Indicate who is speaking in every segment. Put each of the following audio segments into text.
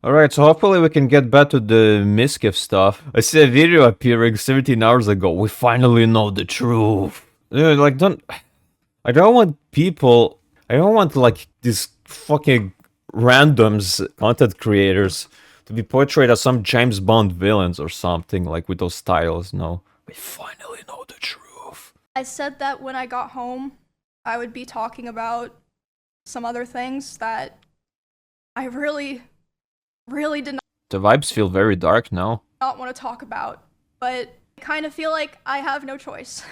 Speaker 1: Alright, so hopefully we can get back to the Mizkif stuff. I see a video appearing 17 hours ago. We finally know the truth. Like, I don't want people. I don't want, like, these fucking randoms, content creators, to be portrayed as some James Bond villains or something, like with those styles, no. We finally know the truth.
Speaker 2: I said that when I got home, I would be talking about some other things that I really did
Speaker 1: The vibes feel very dark now.
Speaker 2: not want to talk about, but I kind of feel like I have no choice.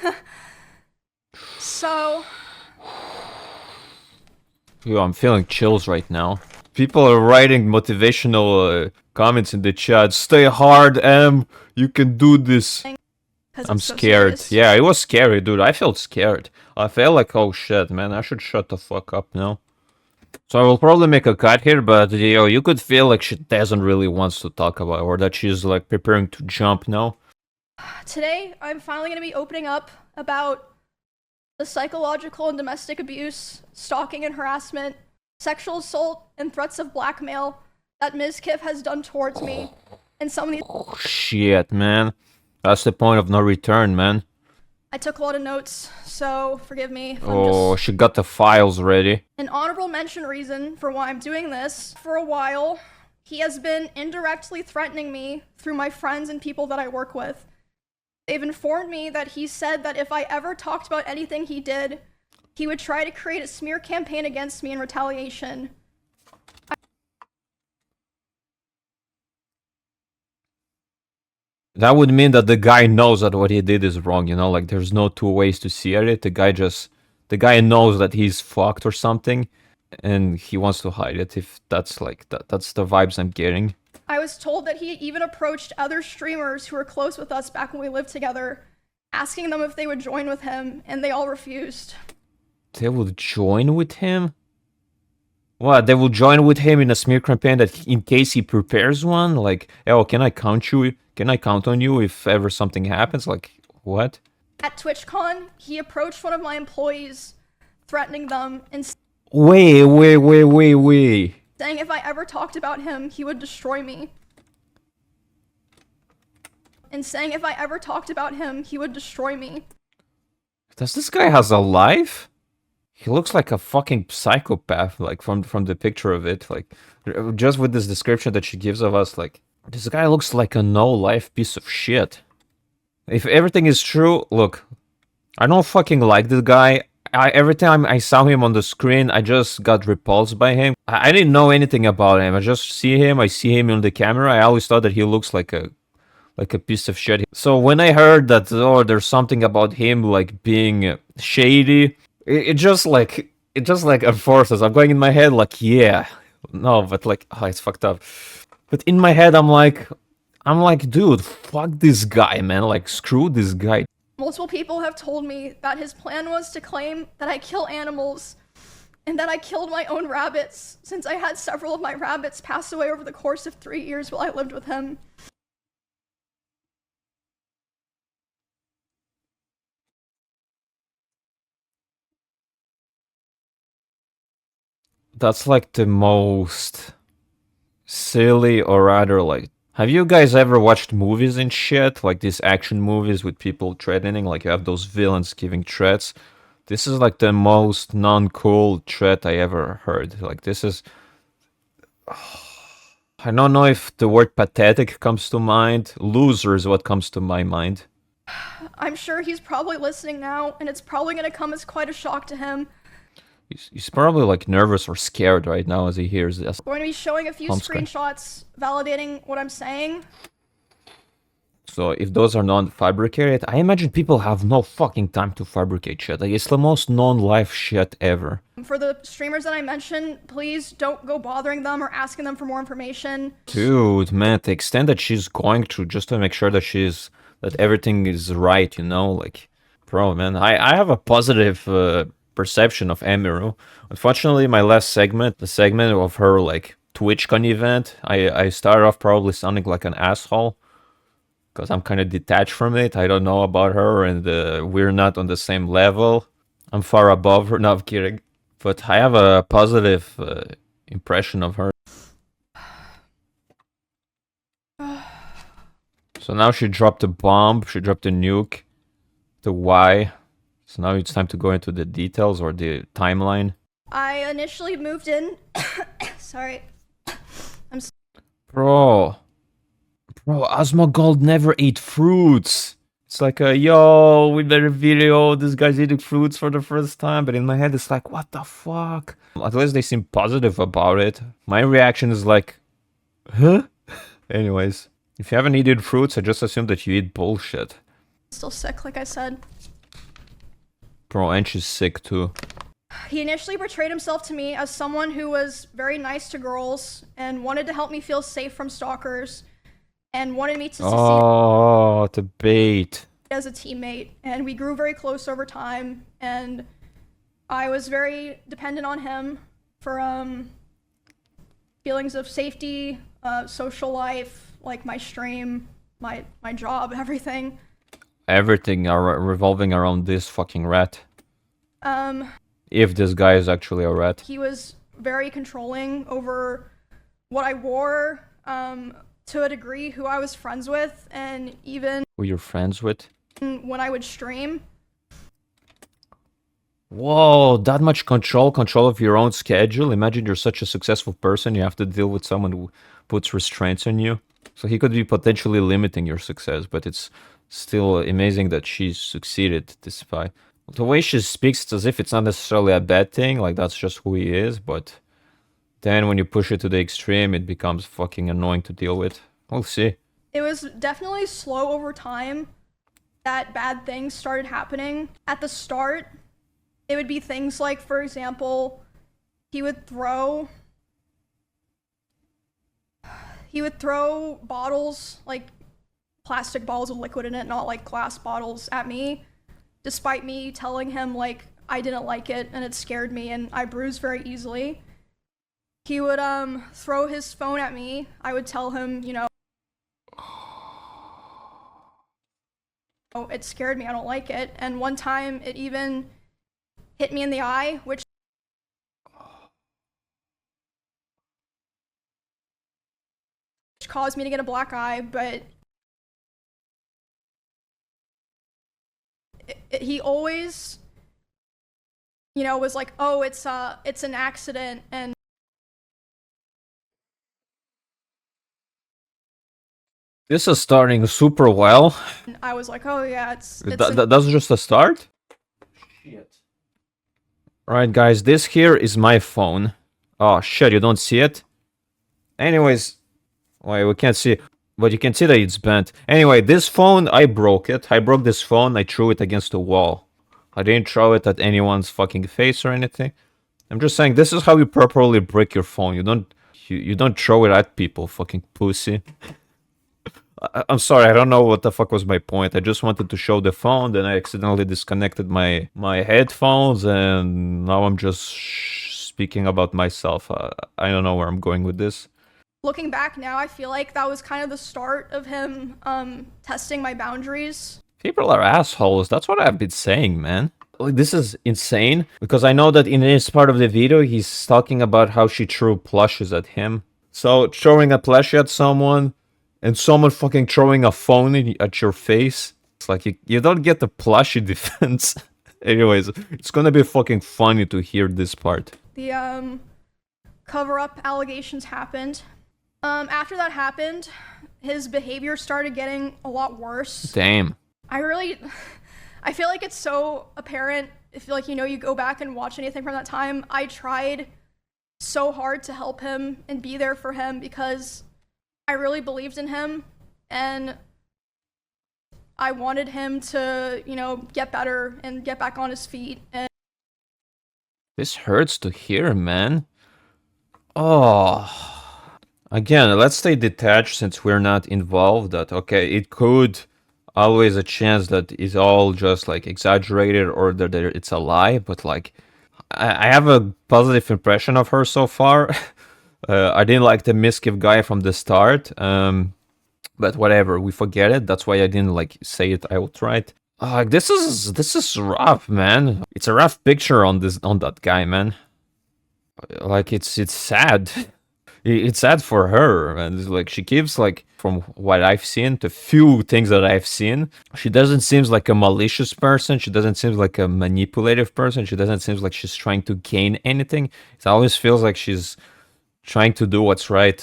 Speaker 2: So,
Speaker 1: Yo, I'm feeling chills right now. People are writing motivational comments in the chat. Stay hard, Em. You can do this.
Speaker 2: 'cause
Speaker 1: I'm
Speaker 2: it's so
Speaker 1: scared.
Speaker 2: serious.
Speaker 1: Yeah, it was scary, dude. I felt scared. I felt like, oh shit, man, I should shut the fuck up now. So I will probably make a cut here, but yo, you could feel like she doesn't really wants to talk about it, or that she's like preparing to jump now.
Speaker 2: Today, I'm finally going to be opening up about the psychological and domestic abuse, stalking and harassment, sexual assault, and threats of blackmail that Mizkif has done towards me, and some of these.
Speaker 1: Oh shit, man. That's the point of no return, man.
Speaker 2: I took a lot of notes, so forgive me if
Speaker 1: Oh,
Speaker 2: I'm just.
Speaker 1: she got the files ready.
Speaker 2: An honorable mention reason for why I'm doing this. For a while, he has been indirectly threatening me through my friends and people that I work with. They've informed me that he said that if I ever talked about anything he did, he would try to create a smear campaign against me in retaliation.
Speaker 1: That would mean that the guy knows that what he did is wrong, you know? Like, there's no two ways to see it. The guy knows that he's fucked or something, and he wants to hide it, if that's like, that's the vibes I'm getting.
Speaker 2: I was told that he even approached other streamers who were close with us back when we lived together, asking them if they would join with him, and they all refused.
Speaker 1: They will join with him? What, they will join with him in a smear campaign that in case he prepares one? Like, oh, can I count you? Can I count on you if ever something happens? Like, what?
Speaker 2: At TwitchCon, he approached one of my employees, threatening them and
Speaker 1: Wait.
Speaker 2: saying if I ever talked about him, he would destroy me. And saying if I ever talked about him, he would destroy me.
Speaker 1: Does this guy has a life? He looks like a fucking psychopath, like from the picture of it, like just with this description that she gives of us, like this guy looks like a no-life piece of shit. If everything is true, look, I don't fucking like this guy. Every time I saw him on the screen, I just got repulsed by him. I didn't know anything about him. I just see him on the camera. I always thought that he looks like a piece of shit. So when I heard that, oh, there's something about him like being shady, it just like enforces. I'm going in my head like, yeah, no, but like, oh, it's fucked up. But in my head, I'm like, dude, fuck this guy, man. Like, screw this guy.
Speaker 2: Multiple people have told me that his plan was to claim that I kill animals and that I killed my own rabbits, since I had several of my rabbits pass away over the course of 3 years while I lived with him.
Speaker 1: That's like the most silly, or rather like, have you guys ever watched movies and shit? Like these action movies with people threatening, like you have those villains giving threats. This is like the most non-cool threat I ever heard. Like this is... I don't know if the word pathetic comes to mind. Loser is what comes to my mind.
Speaker 2: I'm sure he's probably listening now, and it's probably gonna come as quite a shock to him.
Speaker 1: He's probably like nervous or scared right now as he hears this.
Speaker 2: I'm going to be showing a few screenshots validating what I'm saying.
Speaker 1: So if those are non-fabricated, I imagine people have no fucking time to fabricate shit. Like, it's the most non-life shit ever.
Speaker 2: For the streamers that I mentioned, please don't go bothering them or asking them for more information.
Speaker 1: Dude, man, the extent that she's going through just to make sure that that everything is right, you know? Like, bro, man, I have a positive perception of Emiru. Unfortunately, my last segment, the segment of her, like, TwitchCon event, I started off probably sounding like an asshole. Because I'm kind of detached from it. I don't know about her, and we're not on the same level. I'm far above her. No, I'm kidding. But I have a positive impression of her. So now she dropped a bomb, she dropped a nuke. The why. So now it's time to go into the details or the timeline.
Speaker 2: I initially moved in. Sorry.
Speaker 1: Bro. Bro, Asmongold never ate fruits. It's like yo, we made a video, this guy's eating fruits for the first time. But in my head, it's like, what the fuck? At least they seem positive about it. My reaction is like, huh? Anyways, if you haven't eaten fruits, I just assume that you eat bullshit.
Speaker 2: Still sick, like I said.
Speaker 1: Bro, and she's sick too.
Speaker 2: He initially portrayed himself to me as someone who was very nice to girls and wanted to help me feel safe from stalkers and wanted me to succeed
Speaker 1: The bait.
Speaker 2: as a teammate. And we grew very close over time, and I was very dependent on him for feelings of safety, social life, like my stream, my job, everything.
Speaker 1: Everything are revolving around this fucking rat. If this guy is actually a rat.
Speaker 2: He was very controlling over what I wore, to a degree, who I was friends with, and even
Speaker 1: Who you're friends with?
Speaker 2: when I would stream.
Speaker 1: Whoa, that much control of your own schedule. Imagine you're such a successful person, you have to deal with someone who puts restraints on you. So he could be potentially limiting your success, but it's still amazing that she succeeded despite. The way she speaks, it's as if it's not necessarily a bad thing, like that's just who he is, but then when you push it to the extreme, it becomes fucking annoying to deal with. We'll see.
Speaker 2: It was definitely slow over time that bad things started happening. At the start, it would be things like, for example, he would throw bottles, like plastic bottles with liquid in it, not like glass bottles, at me, despite me telling him like I didn't like it and it scared me and I bruise very easily. He would throw his phone at me. I would tell him, you know, oh, it scared me, I don't like it. And one time it even hit me in the eye, which caused me to get a black eye, but he always, you know, was like, oh, it's an accident, and
Speaker 1: This is starting super well.
Speaker 2: I was like, oh yeah, it's
Speaker 1: That's just a start? Shit. Alright guys, this here is my phone. Oh shit, you don't see it? Anyways, wait, we can't see, but you can see that it's bent. Anyway, this phone, I broke it. I broke this phone, I threw it against the wall. I didn't throw it at anyone's fucking face or anything. I'm just saying, this is how you properly break your phone. You don't throw it at people, fucking pussy. I'm sorry, I don't know what the fuck was my point. I just wanted to show the phone, then I accidentally disconnected my headphones, and now I'm just speaking about myself. I don't know where I'm going with this.
Speaker 2: Looking back now, I feel like that was kind of the start of him testing my boundaries.
Speaker 1: People are assholes. That's what I've been saying, man. Like, this is insane, because I know that in this part of the video, he's talking about how she threw plushes at him. So, throwing a plushie at someone, and someone fucking throwing a phone at your face, it's like you don't get the plushie defense. Anyways, it's gonna be fucking funny to hear this part.
Speaker 2: The cover-up allegations happened. After that happened, his behavior started getting a lot worse.
Speaker 1: Damn.
Speaker 2: I feel like it's so apparent if, like, you know, you go back and watch anything from that time. I tried so hard to help him and be there for him because I really believed in him and I wanted him to, you know, get better and get back on his feet. And
Speaker 1: this hurts to hear, man. Oh. Again, let's stay detached since we're not involved. That, okay, it could always a chance that it's all just like exaggerated or that it's a lie, but like I have a positive impression of her so far. I didn't like the Mizkif guy from the start, but whatever, we forget it. That's why I didn't like say it outright. This is rough, man. It's a rough picture on that guy, man. Like it's sad. It's sad for her, and it's like she keeps like from what I've seen, the few things that I've seen, she doesn't seem like a malicious person. She doesn't seem like a manipulative person. She doesn't seem like she's trying to gain anything. It always feels like she's trying to do what's right.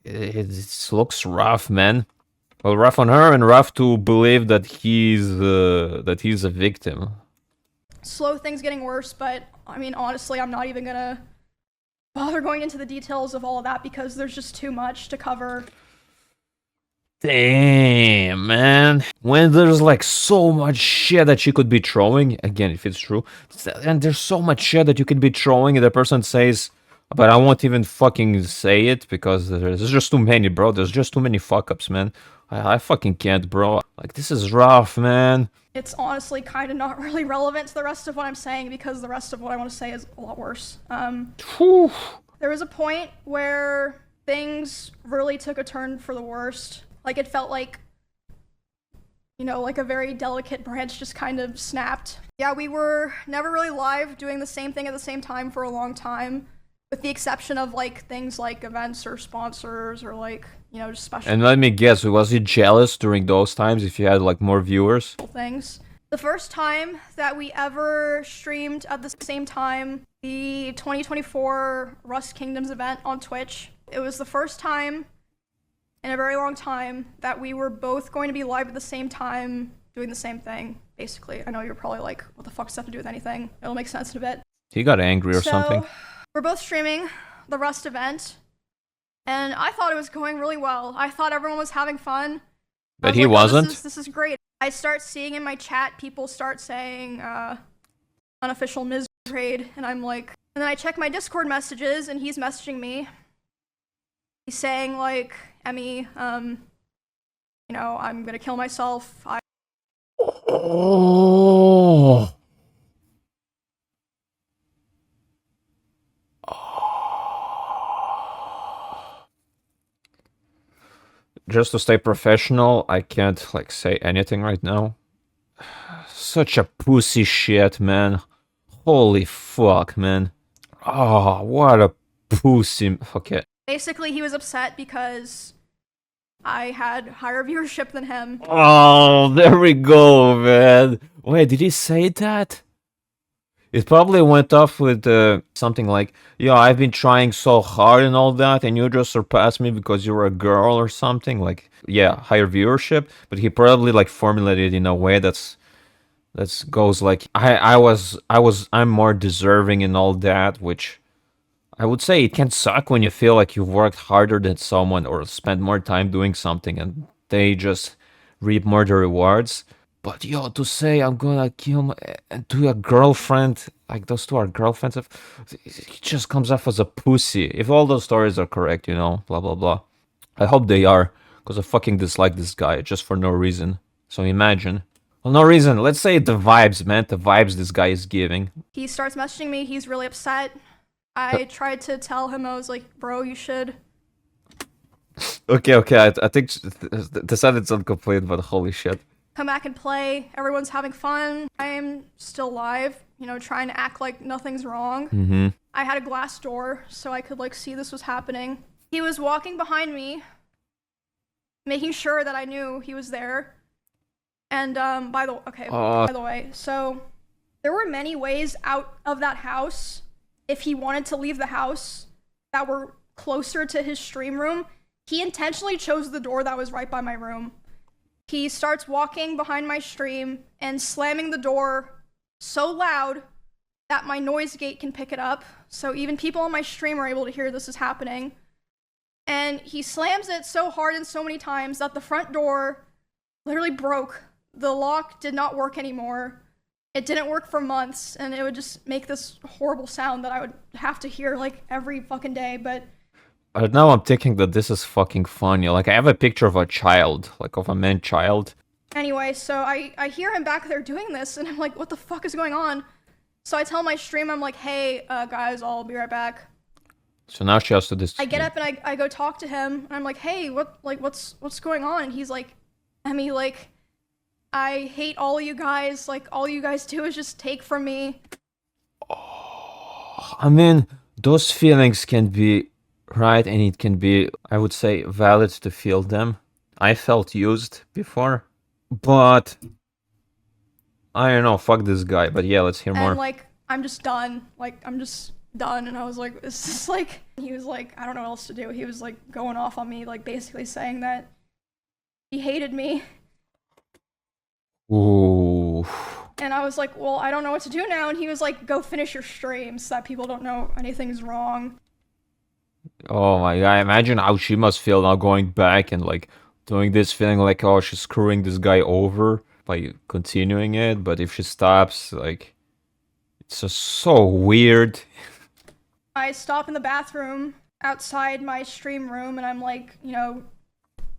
Speaker 1: It looks rough, man. Well, rough on her and rough to believe that he's a victim.
Speaker 2: Slow things getting worse, but I mean, honestly, I'm not even gonna bother going into the details of all of that because there's just too much to cover.
Speaker 1: Damn, man. When there's like so much shit that she could be throwing, again, if it's true, and there's so much shit that you could be throwing, and the person says, but I won't even fucking say it because there's just too many, bro. There's just too many fuck ups, man. I fucking can't, bro. Like, this is rough, man.
Speaker 2: It's honestly kind of not really relevant to the rest of what I'm saying because the rest of what I want to say is a lot worse.
Speaker 1: Whew.
Speaker 2: There was a point where things really took a turn for the worst. Like, it felt like, you know, like a very delicate branch just kind of snapped. Yeah, we were never really live doing the same thing at the same time for a long time, with the exception of like things like events or sponsors or like, you know, just special
Speaker 1: And let me guess, was he jealous during those times if you had like more viewers?
Speaker 2: things. The first time that we ever streamed at the same time, the 2024 Rust Kingdoms event on Twitch, it was the first time in a very long time that we were both going to be live at the same time doing the same thing, basically. I know you're probably like, what the fuck does that have to do with anything? It'll make sense in a bit.
Speaker 1: He got angry or something.
Speaker 2: We're both streaming the Rust event, and I thought it was going really well. I thought everyone was having fun.
Speaker 1: But he wasn't?
Speaker 2: This is great. I start seeing in my chat, people start saying, unofficial Miz raid, and I'm like, and then I check my Discord messages, and he's messaging me. He's saying, like, Emmy, you know, I'm gonna kill myself.
Speaker 1: Oh. Just to stay professional, I can't like say anything right now. Such a pussy shit, man. Holy fuck, man. Oh, what a pussy. Okay.
Speaker 2: Basically, he was upset because I had higher viewership than him.
Speaker 1: Oh, there we go, man. Wait, did he say that? It probably went off with something like, "Yeah, I've been trying so hard and all that, and you just surpassed me because you're a girl," or something. Like, yeah, higher viewership. But he probably like formulated it in a way that goes like, I'm more deserving and all that, which I would say it can suck when you feel like you've worked harder than someone or spent more time doing something and they just reap more the rewards. But yo, to say I'm gonna kill my and to a girlfriend, like those two are girlfriends, it just comes off as a pussy. If all those stories are correct, you know, blah blah blah. I hope they are, because I fucking dislike this guy just for no reason. So imagine. Well, no reason. Let's say the vibes, man. The vibes this guy is giving.
Speaker 2: He starts messaging me. He's really upset. I tried to tell him, I was like, bro, you should.
Speaker 1: Okay. I think the sentence is incomplete, but holy shit.
Speaker 2: Come back and play. Everyone's having fun. I am still live, you know, trying to act like nothing's wrong.
Speaker 1: Mm-hmm.
Speaker 2: I had a glass door so I could like see this was happening. He was walking behind me, making sure that I knew he was there. And by the way, so there were many ways out of that house if he wanted to leave the house that were closer to his stream room. He intentionally chose the door that was right by my room. He starts walking behind my stream and slamming the door so loud that my noise gate can pick it up. So even people on my stream are able to hear this is happening. And he slams it so hard and so many times that the front door literally broke. The lock did not work anymore. It didn't work for months, and it would just make this horrible sound that I would have to hear like every fucking day, but
Speaker 1: right now I'm thinking that this is fucking funny. Like, I have a picture of a child, like of a man child.
Speaker 2: Anyway, so I hear him back there doing this, and I'm like, what the fuck is going on? So I tell my stream, I'm like, hey, guys, I'll be right back.
Speaker 1: So now she has to
Speaker 2: I get up and I go talk to him, and I'm like, hey, what's going on? And he's like, Emmy, like, I hate all of you guys. Like, all you guys do is just take from me.
Speaker 1: I mean, those feelings can be right, and it can be, I would say, valid to feel them. I felt used before, but I don't know, fuck this guy. But yeah, let's hear more.
Speaker 2: And like, I'm just done. Like, I'm just done. And I was like, it's just like, he was like, I don't know what else to do. He was like going off on me, like basically saying that he hated me.
Speaker 1: Ooh.
Speaker 2: And I was like, well, I don't know what to do now. And he was like, go finish your stream so that people don't know anything's wrong.
Speaker 1: Oh my god, imagine how she must feel now going back and like doing this, feeling like, oh, she's screwing this guy over by continuing it. But if she stops, like, it's just so weird.
Speaker 2: I stop in the bathroom outside my stream room and I'm like, you know,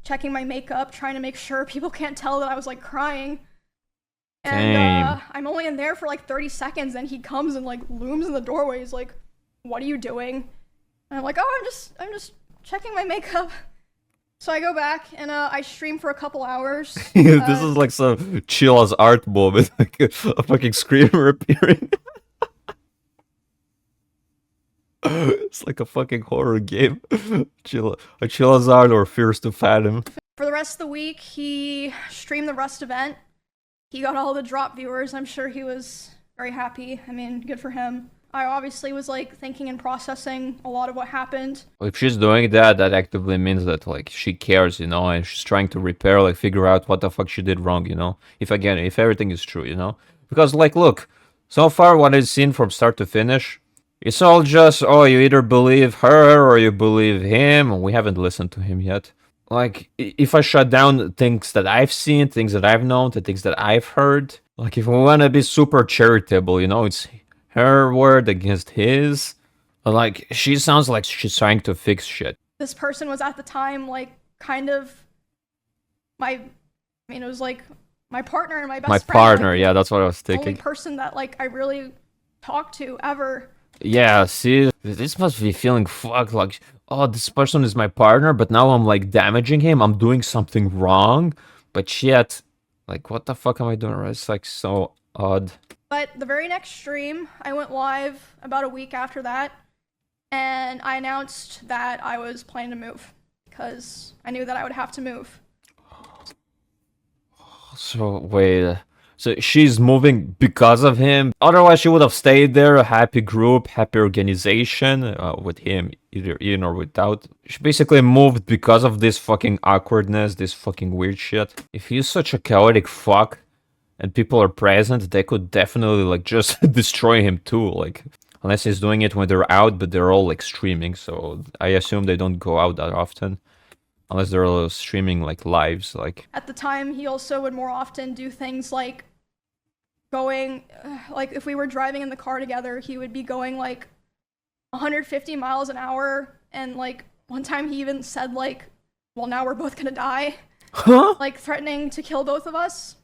Speaker 2: checking my makeup, trying to make sure people can't tell that I was like crying. And I'm only in there for like 30 seconds and he comes and like looms in the doorway. He's like, what are you doing? And I'm like, oh, I'm just checking my makeup. So I go back and I stream for a couple hours.
Speaker 1: This is like some chill as art moment, like a fucking screamer appearing. It's like a fucking horror game. Chill as art or Fears to Fathom.
Speaker 2: For the rest of the week, he streamed the Rust event. He got all the drop viewers. I'm sure he was very happy. I mean, good for him. I obviously was like thinking and processing a lot of what happened.
Speaker 1: If she's doing that, that actively means that like she cares, you know, and she's trying to repair, like figure out what the fuck she did wrong, you know. If everything is true, you know. Because like, look, so far what I've seen from start to finish, it's all just, oh, you either believe her or you believe him, and we haven't listened to him yet. Like, if I shut down things that I've seen, things that I've known, the things that I've heard, like if we want to be super charitable, you know, it's her word against his. Like, she sounds like she's trying to fix shit.
Speaker 2: This person was at the time like kind of it was like my partner and my best friend.
Speaker 1: My partner,
Speaker 2: like,
Speaker 1: yeah, that's what I was
Speaker 2: the
Speaker 1: thinking.
Speaker 2: only person that like I really talked to ever.
Speaker 1: Yeah, see, this must be feeling fucked, like, oh, this person is my partner, but now I'm like damaging him, I'm doing something wrong, but yet, like, what the fuck am I doing? It's like so odd.
Speaker 2: But the very next stream, I went live about a week after that, and I announced that I was planning to move, because I knew that I would have to move.
Speaker 1: So, wait, so she's moving because of him? Otherwise, she would have stayed there, a happy group, happy organization, with him, either in or without. She basically moved because of this fucking awkwardness, this fucking weird shit. If he's such a chaotic fuck, and people are present, they could definitely, like, just destroy him too, like, unless he's doing it when they're out, but they're all, like, streaming, so I assume they don't go out that often. Unless they're all streaming, like, lives, like...
Speaker 2: At the time, he also would more often do things like going, like, if we were driving in the car together, he would be going, like, 150 miles an hour, and, like, one time he even said, like, well, now we're both gonna die.
Speaker 1: Huh?
Speaker 2: Like, threatening to kill both of us.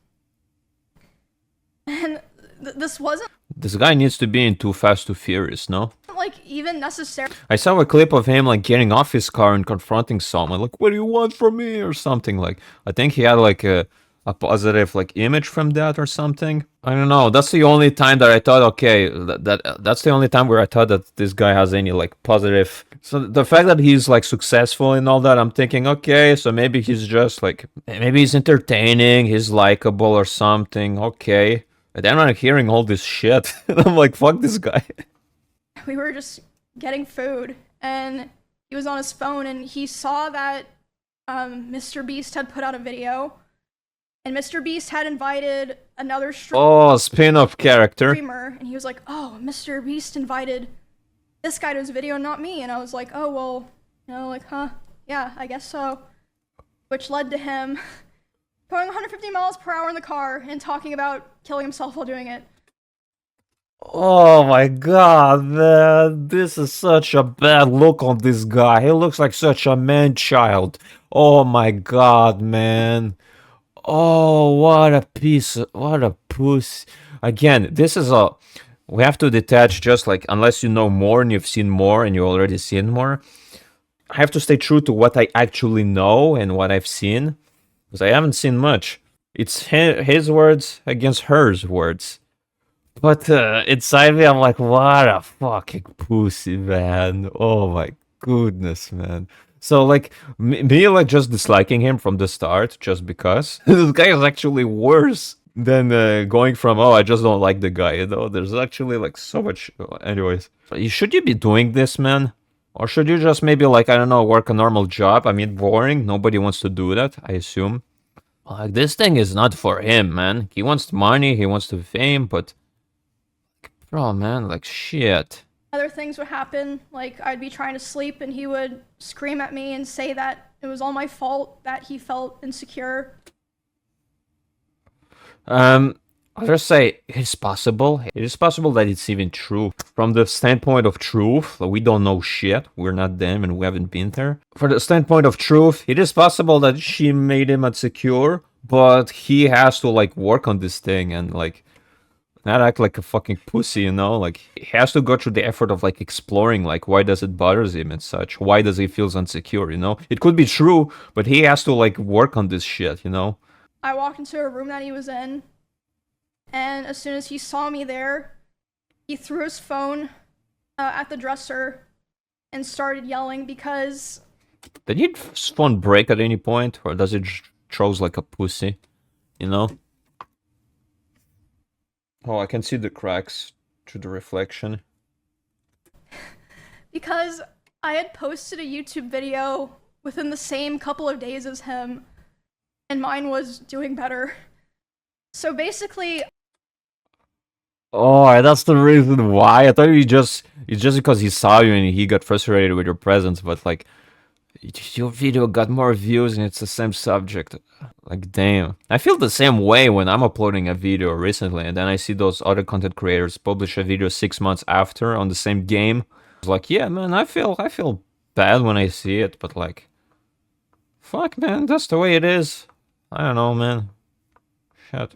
Speaker 2: And this wasn't...
Speaker 1: This guy needs to be in Too Fast, Too Furious, no?
Speaker 2: like, even necessary.
Speaker 1: I saw a clip of him, like, getting off his car and confronting someone, like, what do you want from me, or something, like, I think he had, like, a positive, like, image from that or something. I don't know, that's the only time that I thought, okay, that's the only time where I thought that this guy has any, like, positive... So the fact that he's, like, successful and all that, I'm thinking, okay, so maybe he's just, like, maybe he's entertaining, he's likable or something, okay. But then I'm hearing all this shit, and I'm like, fuck this guy.
Speaker 2: We were just getting food, and he was on his phone, and he saw that Mr. Beast had put out a video, and Mr. Beast had invited another
Speaker 1: spin-off character.
Speaker 2: streamer, and he was like, oh, Mr. Beast invited this guy to his video, not me. And I was like, oh, well, you know, like, huh, yeah, I guess so. Which led to him going 150 miles per hour in the car and talking about killing himself while doing it.
Speaker 1: Oh my god, man. This is such a bad look on this guy. He looks like such a man-child. Oh my god, man. Oh, what a piece of, what a puss. Again, this is a... We have to detach, just like, unless you know more and you've seen more and you already seen more. I have to stay true to what I actually know and what I've seen. Because I haven't seen much. It's his words against hers words. But inside me, I'm like, what a fucking pussy, man. Oh my goodness, man. So like me like just disliking him from the start just because this guy is actually worse than going from oh I just don't like the guy. You know, there's actually like so much. Anyways, should you be doing this, man? Or should you just maybe like I don't know work a normal job? I mean, boring. Nobody wants to do that, I assume. Like this thing is not for him, man. He wants money. He wants the fame, but bro, man, like shit.
Speaker 2: Other things would happen, like I'd be trying to sleep and he would scream at me and say that it was all my fault that he felt insecure.
Speaker 1: I'll just say it's possible. It is possible that it's even true. From the standpoint of truth, we don't know shit. We're not them and we haven't been there. For the standpoint of truth, it is possible that she made him insecure, but he has to like work on this thing and like not act like a fucking pussy, you know? Like he has to go through the effort of like exploring like why does it bothers him and such? Why does he feels insecure, you know? It could be true, but he has to like work on this shit, you know?
Speaker 2: I walked into a room that he was in, and as soon as he saw me there, he threw his phone at the dresser and started yelling because
Speaker 1: Did his phone break at any point? Or does it throws like a pussy, you know? Oh, I can see the cracks through the reflection.
Speaker 2: I had posted a YouTube video within the same couple of days as him, and mine was doing better. So basically,
Speaker 1: Oh, that's the reason why. I thought it's just because he saw you and he got frustrated with your presence, but like your video got more views and it's the same subject. Like damn. I feel the same way when I'm uploading a video recently and then I see those other content creators publish a video 6 months after on the same game. It's like, yeah, man, I feel bad when I see it, but like fuck man, that's the way it is. I don't know, man. Shit.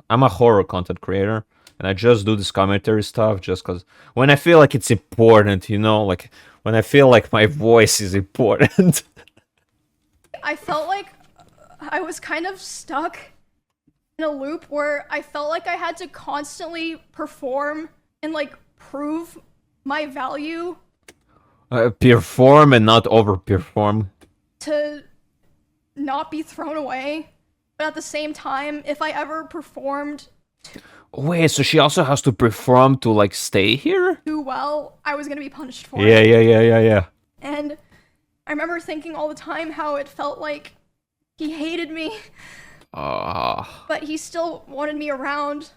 Speaker 1: I'm a horror content creator and I just do this commentary stuff just because when I feel like it's important, you know, like when I feel like my voice is important.
Speaker 2: I felt like I was kind of stuck in a loop where I felt like I had to constantly perform and like prove my value
Speaker 1: Perform and not overperform.
Speaker 2: to not be thrown away. But at the same time, if I ever performed
Speaker 1: Wait, so she also has to perform to like stay here?
Speaker 2: too well, I was gonna be punished for
Speaker 1: Yeah,
Speaker 2: it.
Speaker 1: yeah.
Speaker 2: And I remember thinking all the time how it felt like he hated me,
Speaker 1: Ah.
Speaker 2: but he still wanted me around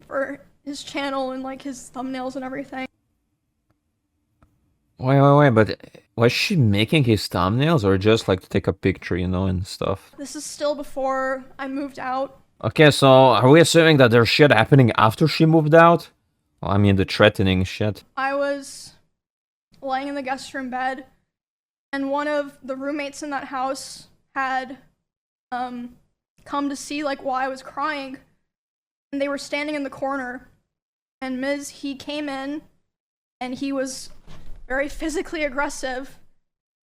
Speaker 2: for his channel and like his thumbnails and everything.
Speaker 1: Wait, but was she making his thumbnails or just like to take a picture, you know, and stuff?
Speaker 2: This is still before I moved out.
Speaker 1: Okay, so are we assuming that there's shit happening after she moved out? Well, I mean, the threatening shit.
Speaker 2: I was laying in the guest room bed, and one of the roommates in that house had come to see like why I was crying, and they were standing in the corner, and he came in, and he was very physically aggressive.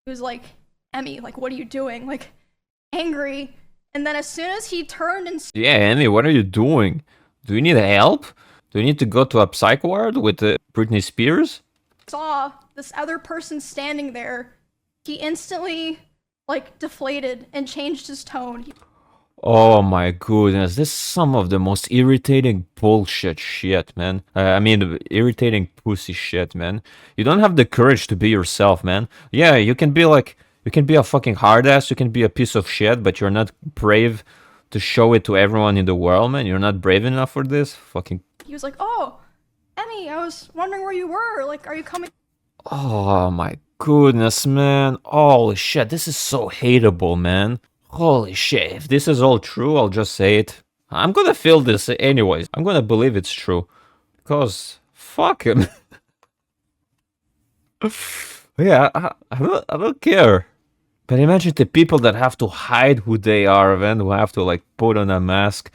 Speaker 2: He was like, Emmy, like, what are you doing? Like, angry. And then as soon as he turned and
Speaker 1: Yeah, Annie, what are you doing? Do you need help? Do you need to go to a psych ward with Britney Spears?
Speaker 2: saw this other person standing there, he instantly, like, deflated and changed his tone.
Speaker 1: Oh my goodness, this is some of the most irritating bullshit shit, man. I mean, irritating pussy shit, man. You don't have the courage to be yourself, man. Yeah, you can be like, you can be a fucking hard ass, you can be a piece of shit, but you're not brave to show it to everyone in the world, man. You're not brave enough for this. Fucking.
Speaker 2: He was like, oh, Emmy, I was wondering where you were. Like, are you coming?
Speaker 1: Oh my goodness, man. Holy shit, this is so hateable, man. Holy shit, if this is all true, I'll just say it. I'm gonna feel this anyways. I'm gonna believe it's true. Because, fuck him. Yeah, I don't care. But imagine the people that have to hide who they are, man, who have to, like, put on a mask.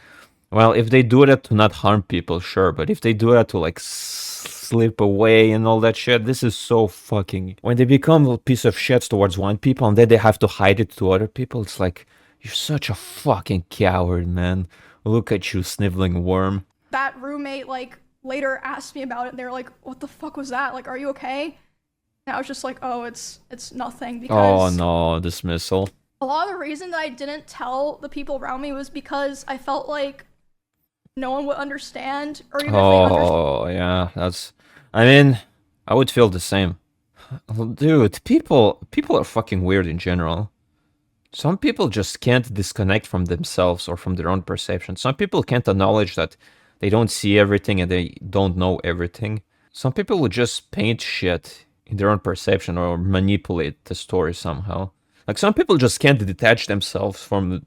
Speaker 1: Well, if they do that to not harm people, sure. But if they do that to, like, slip away and all that shit, this is so fucking... When they become a piece of shit towards one people and then they have to hide it to other people, it's like, you're such a fucking coward, man. Look at you, sniveling worm.
Speaker 2: That roommate, like, later asked me about it, and they were like, what the fuck was that? Like, are you okay? And I was just like, oh, it's nothing,
Speaker 1: Oh
Speaker 2: because
Speaker 1: no, dismissal.
Speaker 2: a lot of the reason that I didn't tell the people around me was because I felt like no one would understand, or even if they understood.
Speaker 1: Oh yeah, that's. I mean, I would feel the same. Dude, people are fucking weird in general. Some people just can't disconnect from themselves or from their own perception. Some people can't acknowledge that they don't see everything and they don't know everything. Some people would just paint shit in their own perception or manipulate the story somehow. Like some people just can't detach themselves from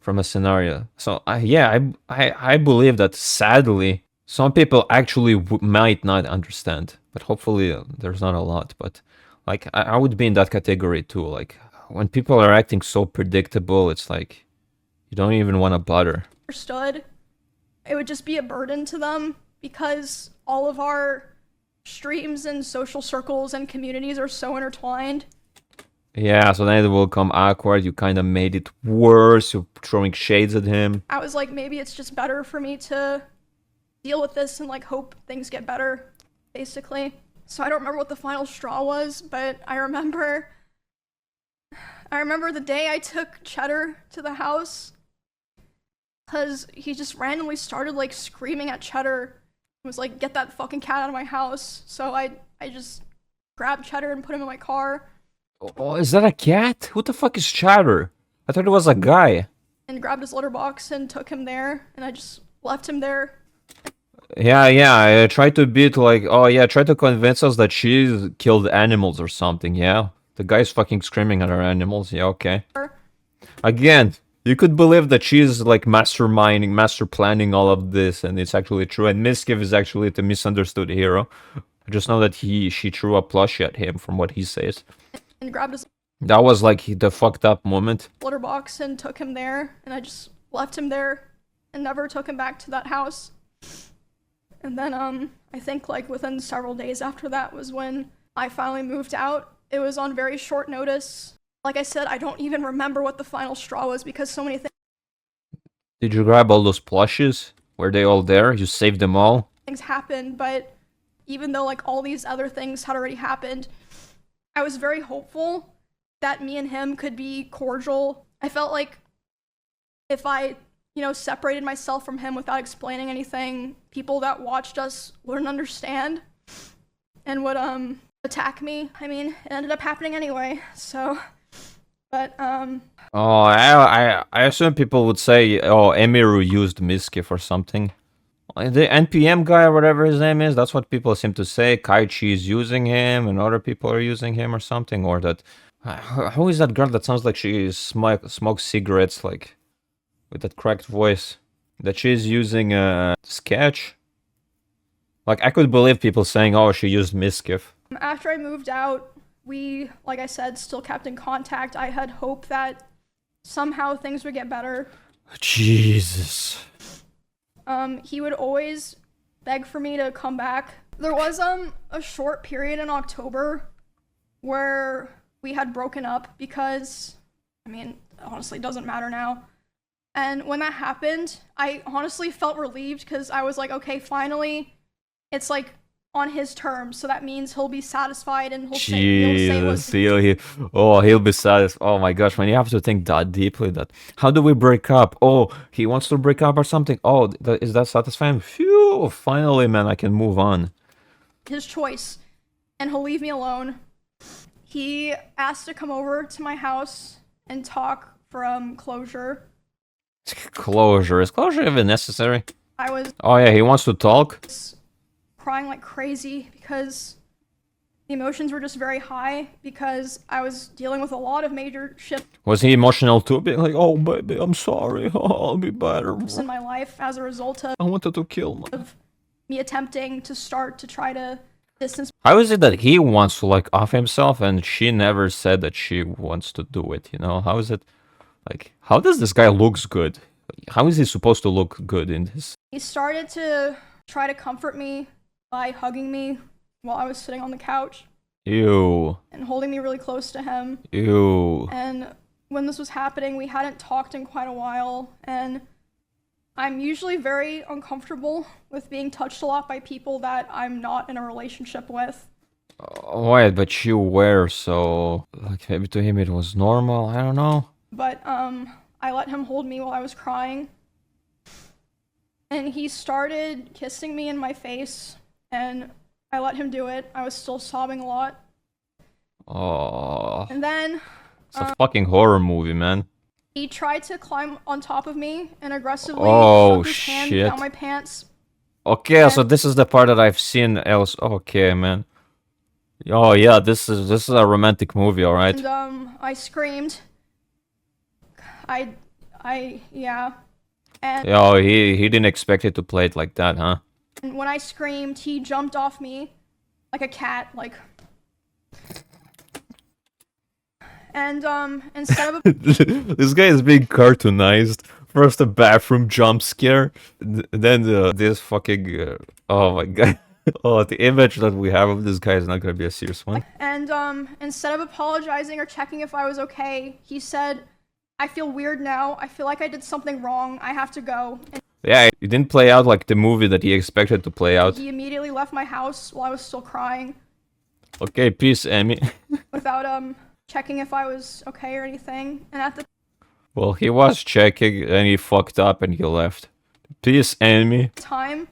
Speaker 1: a scenario. So I believe that sadly some people actually might not understand, but hopefully there's not a lot. But like I would be in that category too. Like when people are acting so predictable, it's like you don't even want to bother.
Speaker 2: It would just be a burden to them because all of our streams and social circles and communities are so intertwined.
Speaker 1: Yeah, so then it will come awkward. You kind of made it worse. You're throwing shades at him.
Speaker 2: I was like, maybe it's just better for me to deal with this and like hope things get better, basically. So I don't remember what the final straw was, but I remember the day I took Cheddar to the house, because he just randomly started like screaming at Cheddar. He was like, get that fucking cat out of my house. So I just grabbed Cheddar and put him in my car.
Speaker 1: Oh, is that a cat? Who the fuck is Chatter? I thought it was a guy.
Speaker 2: And grabbed his litter box and took him there, and I just left him there.
Speaker 1: Yeah, I tried to beat like, oh yeah, try to convince us that she's killed animals or something, yeah? The guy's fucking screaming at her animals, yeah, okay. Again, you could believe that she's like masterminding, master planning all of this, and it's actually true, and Mizkif is actually the misunderstood hero. I just know that she threw a plushie at him from what he says.
Speaker 2: And grabbed his
Speaker 1: That was like the fucked up moment.
Speaker 2: litter box and took him there, and I just left him there and never took him back to that house. And then I think like within several days after that was when I finally moved out. It was on very short notice. Like I said, I don't even remember what the final straw was because so many
Speaker 1: Did you grab all those plushes? Were they all there? You saved them all?
Speaker 2: things happened, but even though like all these other things had already happened, I was very hopeful that me and him could be cordial. I felt like if I, separated myself from him without explaining anything, people that watched us wouldn't understand and would attack me. I mean, it ended up happening anyway. So, but
Speaker 1: Oh, I assume people would say, oh, Emiru used Mizkif or something. The NPM guy or whatever his name is, that's what people seem to say. Kaichi is using him and other people are using him or something. Or that... Who is that girl that sounds like she smokes cigarettes, like, with that cracked voice? That she's using Sketch? Like, I could believe people saying, oh, she used Mizkif.
Speaker 2: After I moved out, we, like I said, still kept in contact. I had hope that somehow things would get better.
Speaker 1: Jesus.
Speaker 2: He would always beg for me to come back. There was a short period in October where we had broken up because, I mean, honestly, it doesn't matter now. And when that happened, I honestly felt relieved because I was like, okay, finally, it's like on his terms, so that means he'll be satisfied and he'll say what's...
Speaker 1: He'll be satisfied. Oh my gosh, when you have to think that deeply, that how do we break up? Oh, he wants to break up or something. Oh, is that satisfying? Phew, finally, man, I can move on.
Speaker 2: His choice, and he'll leave me alone. He asked to come over to my house and talk for closure.
Speaker 1: Closure. Is closure even necessary?
Speaker 2: I was...
Speaker 1: Oh yeah, he wants to talk?
Speaker 2: Crying like crazy because the emotions were just very high because I was dealing with a lot of major shit.
Speaker 1: Was he emotional too? Being like, oh baby, I'm sorry. Oh, I'll be better.
Speaker 2: In my life as a result of...
Speaker 1: I wanted to kill
Speaker 2: me attempting to start to try to distance...
Speaker 1: How is it that he wants to like off himself and she never said that she wants to do it, you know? How is it? Like, how does this guy looks good? How is he supposed to look good in this?
Speaker 2: He started to try to comfort me by hugging me while I was sitting on the couch.
Speaker 1: Ew.
Speaker 2: And holding me really close to him.
Speaker 1: Ew.
Speaker 2: And when this was happening, we hadn't talked in quite a while, and I'm usually very uncomfortable with being touched a lot by people that I'm not in a relationship with.
Speaker 1: Wait, but you were, so like maybe to him it was normal. I don't know.
Speaker 2: But I let him hold me while I was crying. And he started kissing me in my face, and I let him do it. I was still sobbing a lot.
Speaker 1: Oh,
Speaker 2: And then
Speaker 1: it's a fucking horror movie, man.
Speaker 2: he tried to climb on top of me and aggressively
Speaker 1: Oh
Speaker 2: shoved his hand
Speaker 1: shit.
Speaker 2: down my pants.
Speaker 1: Okay, so this is the part that I've seen else. Okay, man. Oh yeah, this is a romantic movie, all right.
Speaker 2: And I screamed. Yeah. And
Speaker 1: Oh, he didn't expect it to play it like that, huh?
Speaker 2: when I screamed, he jumped off me like a cat, like. And instead of
Speaker 1: This guy is being cartoonized. First a bathroom jump scare, then this fucking oh my god. Oh, the image that we have of this guy is not gonna be a serious one.
Speaker 2: and instead of apologizing or checking if I was okay, he said, "I feel weird now. I feel like I did something wrong. I have to go." And
Speaker 1: Yeah, it didn't play out like the movie that he expected to play out.
Speaker 2: he immediately left my house while I was still crying,
Speaker 1: Okay, peace, Emmy.
Speaker 2: without checking if I was okay or anything. And at the
Speaker 1: Well, he was checking and he fucked up and he left. Peace, Emmy.
Speaker 2: time,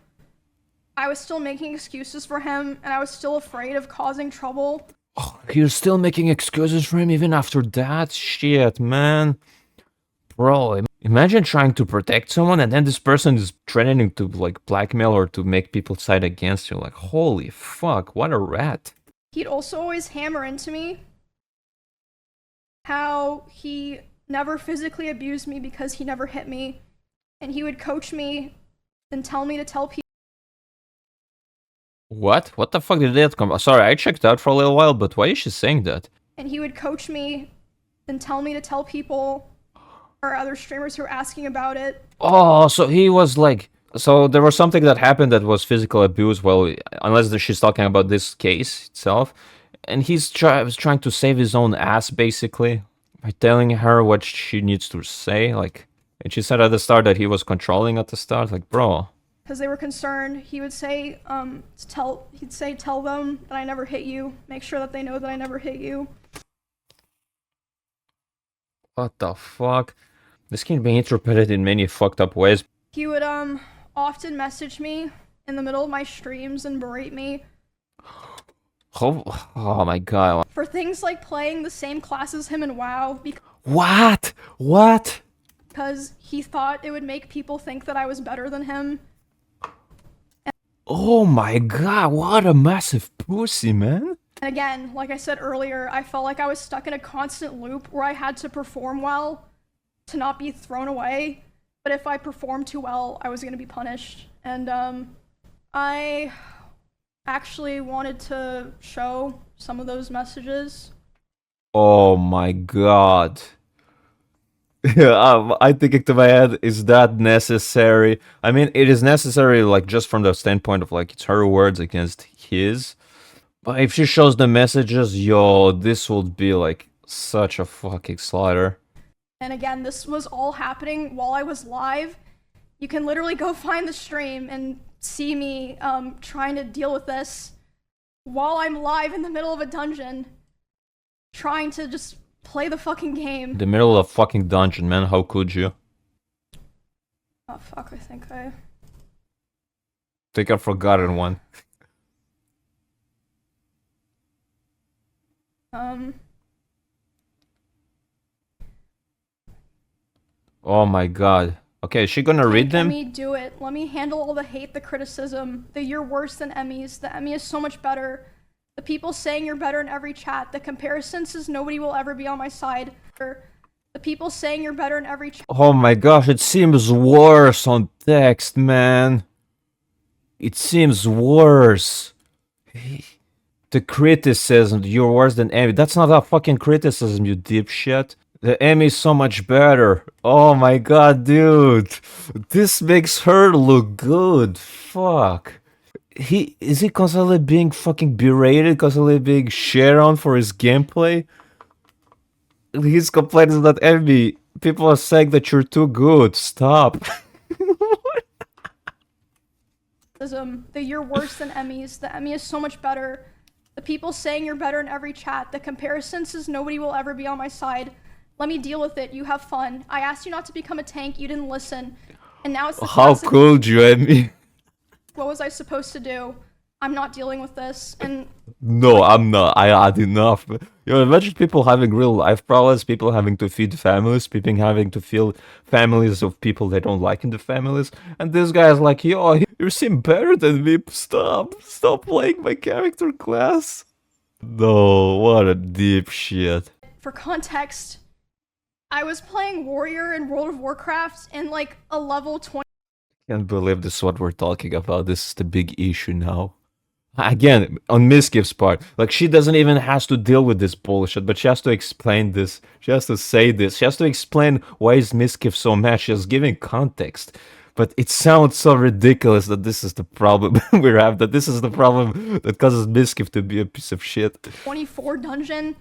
Speaker 2: I was still making excuses for him, and I was still afraid of causing trouble.
Speaker 1: Oh, you're still making excuses for him even after that? Shit, man. Bro, imagine trying to protect someone and then this person is threatening to like blackmail or to make people side against you. Like, holy fuck, what a rat.
Speaker 2: He'd also always hammer into me how he never physically abused me because he never hit me, and he would coach me and tell me to tell people.
Speaker 1: What? What the fuck did that come? Sorry, I checked out for a little while, but why is she saying that?
Speaker 2: And he would coach me and tell me to tell people or other streamers who were asking about it.
Speaker 1: Oh, so he was like, so there was something that happened that was physical abuse. Well, unless she's talking about this case itself, and was trying to save his own ass basically by telling her what she needs to say. Like, and she said at the start that he was controlling at the start. Like, bro.
Speaker 2: Because they were concerned, he would say, tell them that I never hit you. Make sure that they know that I never hit you.
Speaker 1: What the fuck? This can be interpreted in many fucked up ways.
Speaker 2: He would often message me in the middle of my streams and berate me
Speaker 1: Oh my god.
Speaker 2: for things like playing the same class as him in WoW
Speaker 1: What? What?
Speaker 2: because he thought it would make people think that I was better than him.
Speaker 1: Oh my god, what a massive pussy, man.
Speaker 2: And again, like I said earlier, I felt like I was stuck in a constant loop where I had to perform well to not be thrown away. But if I performed too well, I was going to be punished. And I actually wanted to show some of those messages.
Speaker 1: Oh my god. I thinking to my head, is that necessary? I mean, it is necessary, like, just from the standpoint of, like, it's her words against his. But if she shows the messages, yo, this would be, like, such a fucking slaughter.
Speaker 2: And again, this was all happening while I was live. You can literally go find the stream and see me trying to deal with this while I'm live in the middle of a dungeon, trying to just play the fucking game.
Speaker 1: The middle of a fucking dungeon, man, how could you?
Speaker 2: Oh fuck, I think I
Speaker 1: Forgotten one. Oh my god. Okay, is she gonna read them?
Speaker 2: Let me do it. Let me handle all the hate, the criticism, the you're worse than Emmys. The Emmy is so much better. The people saying you're better in every chat. The comparison says nobody will ever be on my side. The people saying you're better in every chat.
Speaker 1: Oh my gosh, it seems worse on text, man. It seems worse. The criticism, you're worse than Emmy. That's not a fucking criticism, you dipshit. The Emmy is so much better. Oh my god, dude. This makes her look good. Fuck. Is he constantly being fucking berated, constantly being shared on for his gameplay? He's complaining that Emmy, people are saying that you're too good. Stop.
Speaker 2: criticism, the you're worse than Emmys, the Emmy is so much better, the people saying you're better in every chat, the comparisons says nobody will ever be on my side. Let me deal with it. You have fun. I asked you not to become a tank. You didn't listen. And now it's the
Speaker 1: How
Speaker 2: classic,
Speaker 1: could you, Emmy?
Speaker 2: what was I supposed to do? I'm not dealing with this. And
Speaker 1: No, I'm not. I had enough. You know, imagine people having real life problems, people having to feed families, people having to feed families of people they don't like in the families, and this guy is like, yo, you seem better than me. Stop playing my character class. No, what a deep shit.
Speaker 2: for context, I was playing Warrior in World of Warcraft in like a level 20.
Speaker 1: Can't believe this is what we're talking about. This is the big issue now. Again, on Mizkif's part, like she doesn't even has to deal with this bullshit, but she has to explain this. She has to say this. She has to explain why is Mizkif so mad. She's giving context. But it sounds so ridiculous that this is the problem we have, that this is the problem that causes Mizkif to be a piece of shit.
Speaker 2: 24 dungeon.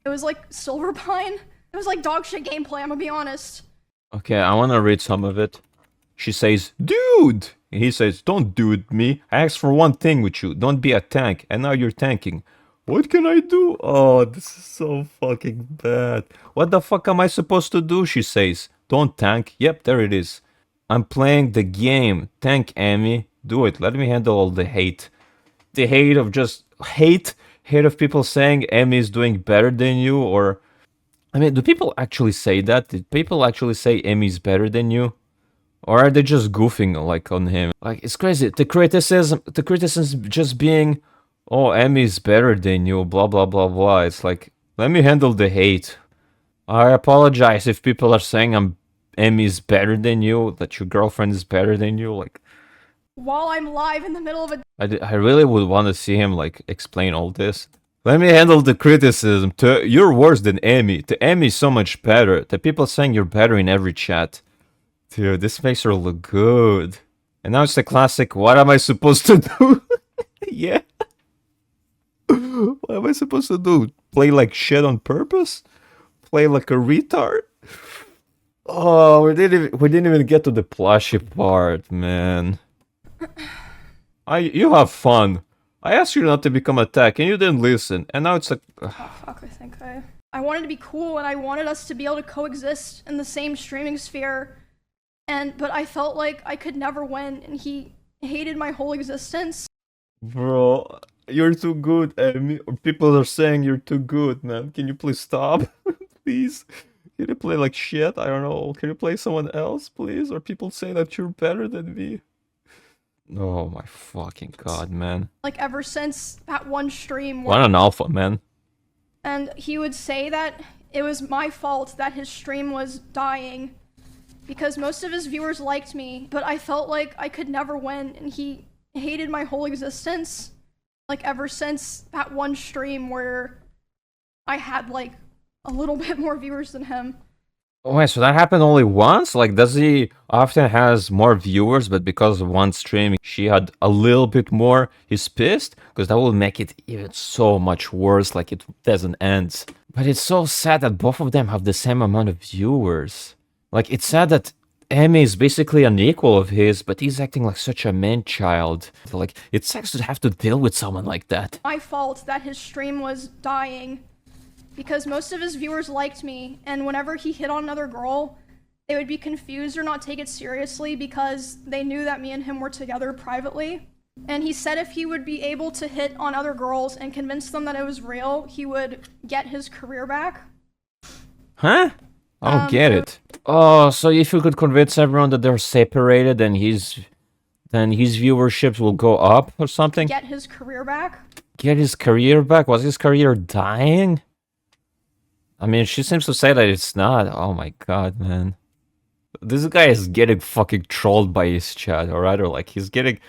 Speaker 2: It was like Silverpine. It was like dog shit gameplay, I'm gonna be honest.
Speaker 1: Okay, I wanna read some of it. She says, dude! And he says, don't dude me. I asked for one thing with you. Don't be a tank. And now you're tanking. What can I do? Oh, this is so fucking bad. What the fuck am I supposed to do? She says. Don't tank. Yep, there it is. I'm playing the game. Tank, Amy. Do it. Let me handle all the hate. The hate of just hate. Hate of people saying Amy is doing better than you, or... I mean, do people actually say that? Did people actually say Amy's better than you? Or are they just goofing like on him? Like, it's crazy. The criticism just being, oh, Emmy's better than you, blah blah blah blah. It's like, let me handle the hate. I apologize if people are saying Emmy's better than you, that your girlfriend is better than you. Like,
Speaker 2: While I'm live in the middle of a
Speaker 1: I really would want to see him like explain all this. Let me handle the criticism. You're worse than Emmy. The Emmy's so much better. The people saying you're better in every chat. Dude, this makes her look good. And now it's the classic, what am I supposed to do? Yeah. What am I supposed to do? Play like shit on purpose? Play like a retard? Oh, we didn't even get to the plushie part, man. You have fun. I asked you not to become a tech and you didn't listen. And now it's like...
Speaker 2: oh fuck, I wanted to be cool and I wanted us to be able to coexist in the same streaming sphere. But I felt like I could never win, and he hated my whole existence.
Speaker 1: Bro, you're too good, Amy. People are saying you're too good, man. Can you please stop? Please. Can you play like shit? I don't know. Can you play someone else, please? Or people say that you're better than me? Oh my fucking god, man.
Speaker 2: Like ever since that one stream.
Speaker 1: What an alpha, man.
Speaker 2: And he would say that it was my fault that his stream was dying. Because most of his viewers liked me, but I felt like I could never win, and he hated my whole existence. Like ever since that one stream where I had like a little bit more viewers than him.
Speaker 1: Oh, wait, so that happened only once? Like, does he often has more viewers, but because of one stream she had a little bit more, he's pissed? Because that will make it even so much worse, like it doesn't end. But it's so sad that both of them have the same amount of viewers. Like, it's sad that Amy is basically an equal of his, but he's acting like such a man-child. Like, it sucks to have to deal with someone like that.
Speaker 2: My fault that his stream was dying. Because most of his viewers liked me, and whenever he hit on another girl, they would be confused or not take it seriously because they knew that me and him were together privately. And he said if he would be able to hit on other girls and convince them that it was real, he would get his career back.
Speaker 1: Huh? I don't get it. Oh, so if you could convince everyone that they're separated, then his viewerships will go up or something?
Speaker 2: Get his career back?
Speaker 1: Get his career back? Was his career dying? I mean, she seems to say that it's not. Oh my god, man. This guy is getting fucking trolled by his chat, alright? Or like, he's getting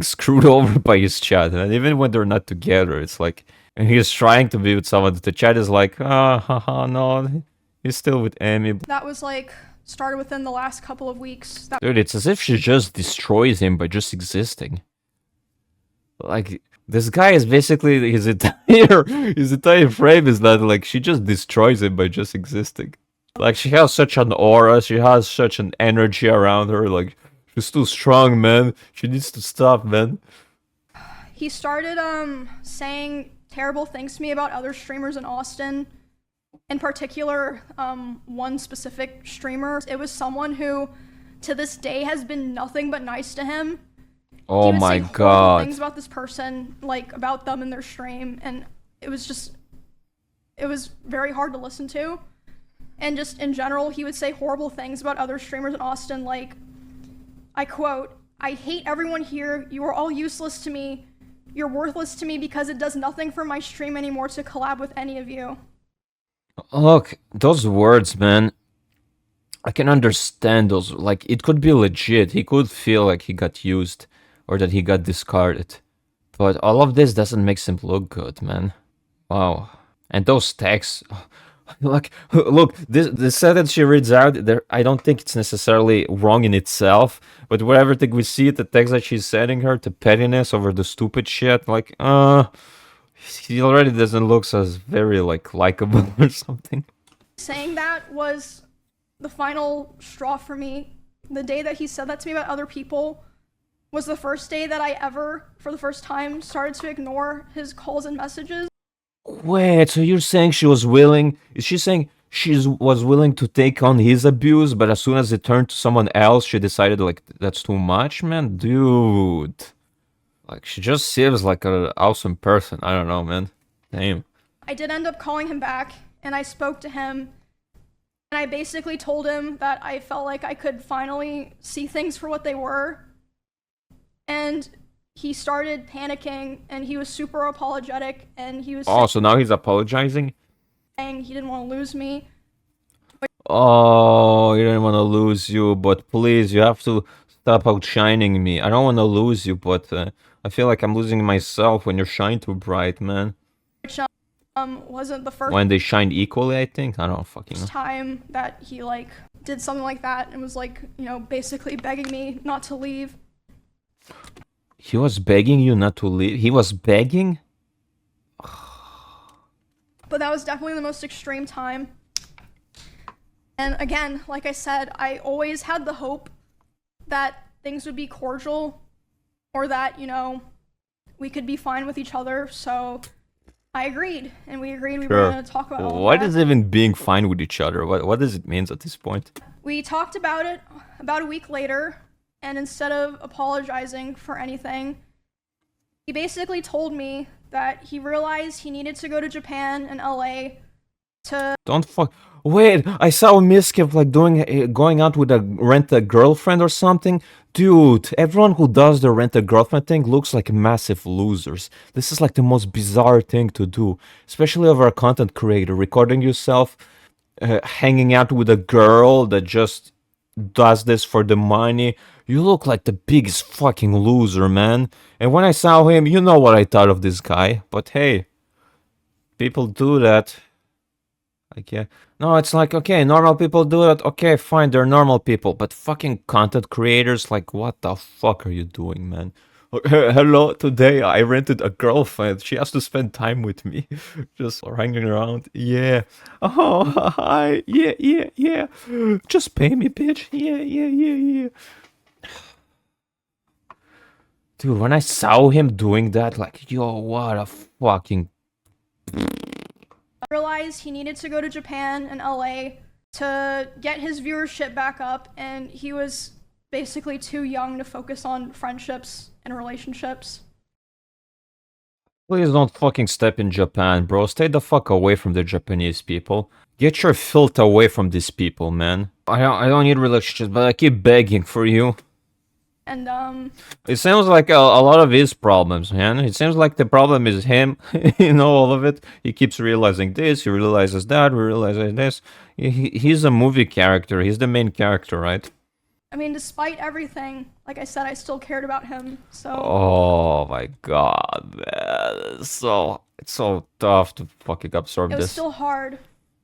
Speaker 1: screwed over by his chat. And even when they're not together, it's like... And he's trying to be with someone, the chat is like, haha, no... He's still with Amy.
Speaker 2: That was like, started within the last couple of weeks.
Speaker 1: Dude, it's as if she just destroys him by just existing. Like, this guy is basically, his entire frame is that, like, she just destroys him by just existing. Like, she has such an aura, she has such an energy around her, like, She's too strong, man. She needs to stop, man.
Speaker 2: He started saying terrible things to me about other streamers in Austin. In particular, one specific streamer. It was someone who, to this day, has been nothing but nice to him.
Speaker 1: Oh
Speaker 2: He would
Speaker 1: my
Speaker 2: say horrible
Speaker 1: god.
Speaker 2: things about this person, like about them in their stream, and it was very hard to listen to. And just in general, he would say horrible things about other streamers in Austin, like, I quote, "I hate everyone here. You are all useless to me. You're worthless to me because it does nothing for my stream anymore to collab with any of you."
Speaker 1: Look, those words, man. I can understand those. Like, it could be legit. He could feel like he got used or that he got discarded. But all of this doesn't make him look good, man. Wow. And those texts. Like, look, the sentence she reads out, there, I don't think it's necessarily wrong in itself, but whatever thing we see, the text that she's sending her, to pettiness over the stupid shit, like, he already doesn't look as very, like, likable or something.
Speaker 2: Saying that was the final straw for me. The day that he said that to me about other people was the first day that I ever, for the first time, started to ignore his calls and messages.
Speaker 1: Wait, so you're saying she was willing? Is she saying was willing to take on his abuse, but as soon as it turned to someone else, she decided like that's too much, man, dude. Like she just seems like an awesome person. I don't know, man. Damn.
Speaker 2: I did end up calling him back, and I spoke to him, and I basically told him that I felt like I could finally see things for what they were. And he started panicking, and he was super apologetic, and he was
Speaker 1: So now he's apologizing?
Speaker 2: saying he didn't want to lose me.
Speaker 1: Oh, he didn't want to lose you, but please, you have to stop outshining me. I don't want to lose you, but I feel like I'm losing myself when you shine too bright, man.
Speaker 2: Which wasn't the first
Speaker 1: When they shine equally, I think. I don't fucking know.
Speaker 2: time that he like did something like that and was like, you know, basically begging me not to leave.
Speaker 1: He was begging you not to leave? He was begging?
Speaker 2: But that was definitely the most extreme time. And again, like I said, I always had the hope that things would be cordial or that, you know, we could be fine with each other. So I agreed, and we agreed we were going to talk about all
Speaker 1: What
Speaker 2: of
Speaker 1: is
Speaker 2: that.
Speaker 1: even being fine with each other? What does it mean at this point?
Speaker 2: We talked about it about a week later, and instead of apologizing for anything, he basically told me that he realized he needed to go to Japan and LA to
Speaker 1: Don't fuck. Wait, I saw Mizkif like going out with rent a girlfriend or something. Dude, everyone who does the rent a girlfriend thing looks like massive losers. This is like the most bizarre thing to do, especially over a content creator, recording yourself hanging out with a girl that just does this for the money. You look like the biggest fucking loser, man. And when I saw him, you know what I thought of this guy. But hey, people do that. Like, yeah. No, it's like, okay, normal people do that. Okay, fine, they're normal people. But fucking content creators, like, what the fuck are you doing, man? Hello, today I rented a girlfriend. She has to spend time with me. Just hanging around. Yeah. Oh, hi. Yeah, yeah, yeah. Just pay me, bitch. Yeah, yeah, yeah, yeah. Dude, when I saw him doing that, like, yo, what a fucking...
Speaker 2: realize he needed to go to Japan and LA to get his viewership back up, and he was basically too young to focus on friendships and relationships.
Speaker 1: Please don't fucking step in Japan, bro. Stay the fuck away from the Japanese people. Get your filth away from these people, man. I don't need relationships, but I keep begging for you.
Speaker 2: And
Speaker 1: It seems like a lot of his problems, man. It seems like the problem is him. You know, all of it. He keeps realizing this, he realizes that, he realizes this. He's a movie character. He's the main character, right?
Speaker 2: I mean, despite everything, like I said, I still cared about him. So
Speaker 1: Oh my god, man. It's so tough to fucking absorb
Speaker 2: it was
Speaker 1: this.
Speaker 2: still hard.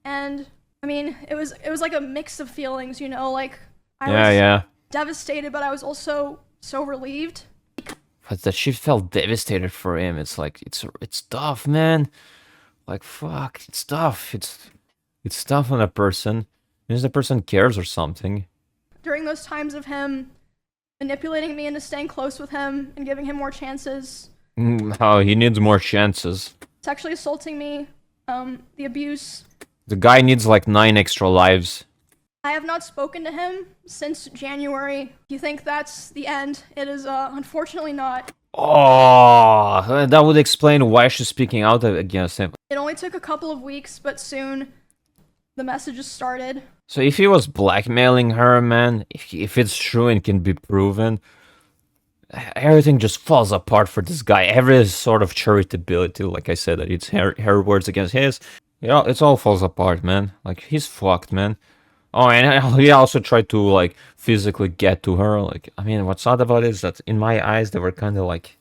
Speaker 2: And I mean, it was like a mix of feelings, you know, like I was
Speaker 1: Yeah.
Speaker 2: devastated, but I was also so relieved.
Speaker 1: But that she felt devastated for him. It's like it's tough, man. Like fuck, it's tough. It's tough on a person. Because the person cares or something.
Speaker 2: During those times of him manipulating me into staying close with him and giving him more chances,
Speaker 1: Oh, he needs more chances.
Speaker 2: sexually assaulting me, the abuse.
Speaker 1: The guy needs like 9 extra lives.
Speaker 2: I have not spoken to him since January. You think that's the end? It is, unfortunately not.
Speaker 1: Oh, that would explain why she's speaking out against him.
Speaker 2: It only took a couple of weeks, but soon the messages started.
Speaker 1: So if he was blackmailing her, man, if it's true and can be proven, everything just falls apart for this guy. Every sort of charitability, like I said, that it's her words against his, you know, it all falls apart, man. Like, he's fucked, man. Oh, and he also tried to, like, physically get to her. Like, I mean, what's odd about it is that in my eyes, they were kind of like,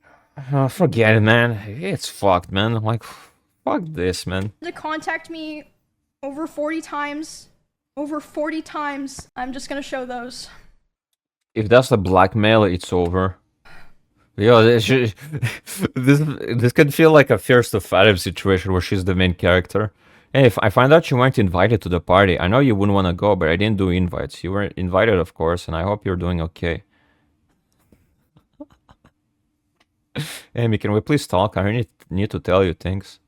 Speaker 1: forget it, man. It's fucked, man. I'm like, fuck this, man.
Speaker 2: To contact me over 40 times. Over 40 times. I'm just gonna show those.
Speaker 1: If that's a blackmail, it's over. Yo, this could feel like a Fierce to Fathom situation where she's the main character. Hey, if I find out you weren't invited to the party, I know you wouldn't want to go, but I didn't do invites. You were invited, of course, and I hope you're doing okay. Amy, can we please talk? I need to tell you things.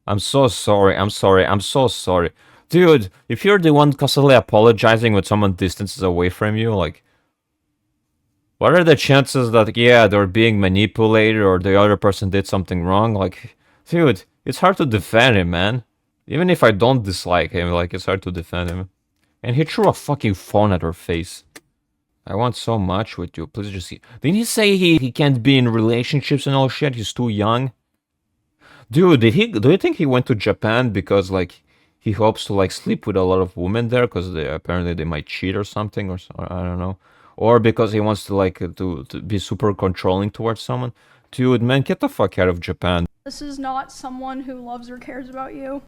Speaker 1: I'm so sorry. I'm so sorry. Dude, if you're the one constantly apologizing when someone distances away from you, like, what are the chances that, yeah, they're being manipulated or the other person did something wrong? Like, dude, it's hard to defend him, man. Even if I don't dislike him, like, it's hard to defend him. And he threw a fucking phone at her face. I want so much with you. Please just see. Didn't he say he can't be in relationships and all shit? He's too young. Dude, do you think he went to Japan because, like, he hopes to, like, sleep with a lot of women there because apparently they might cheat or something, or I don't know. Or because he wants to, like, to be super controlling towards someone. Dude, man, get the fuck out of Japan.
Speaker 2: This is not someone who loves or cares about you.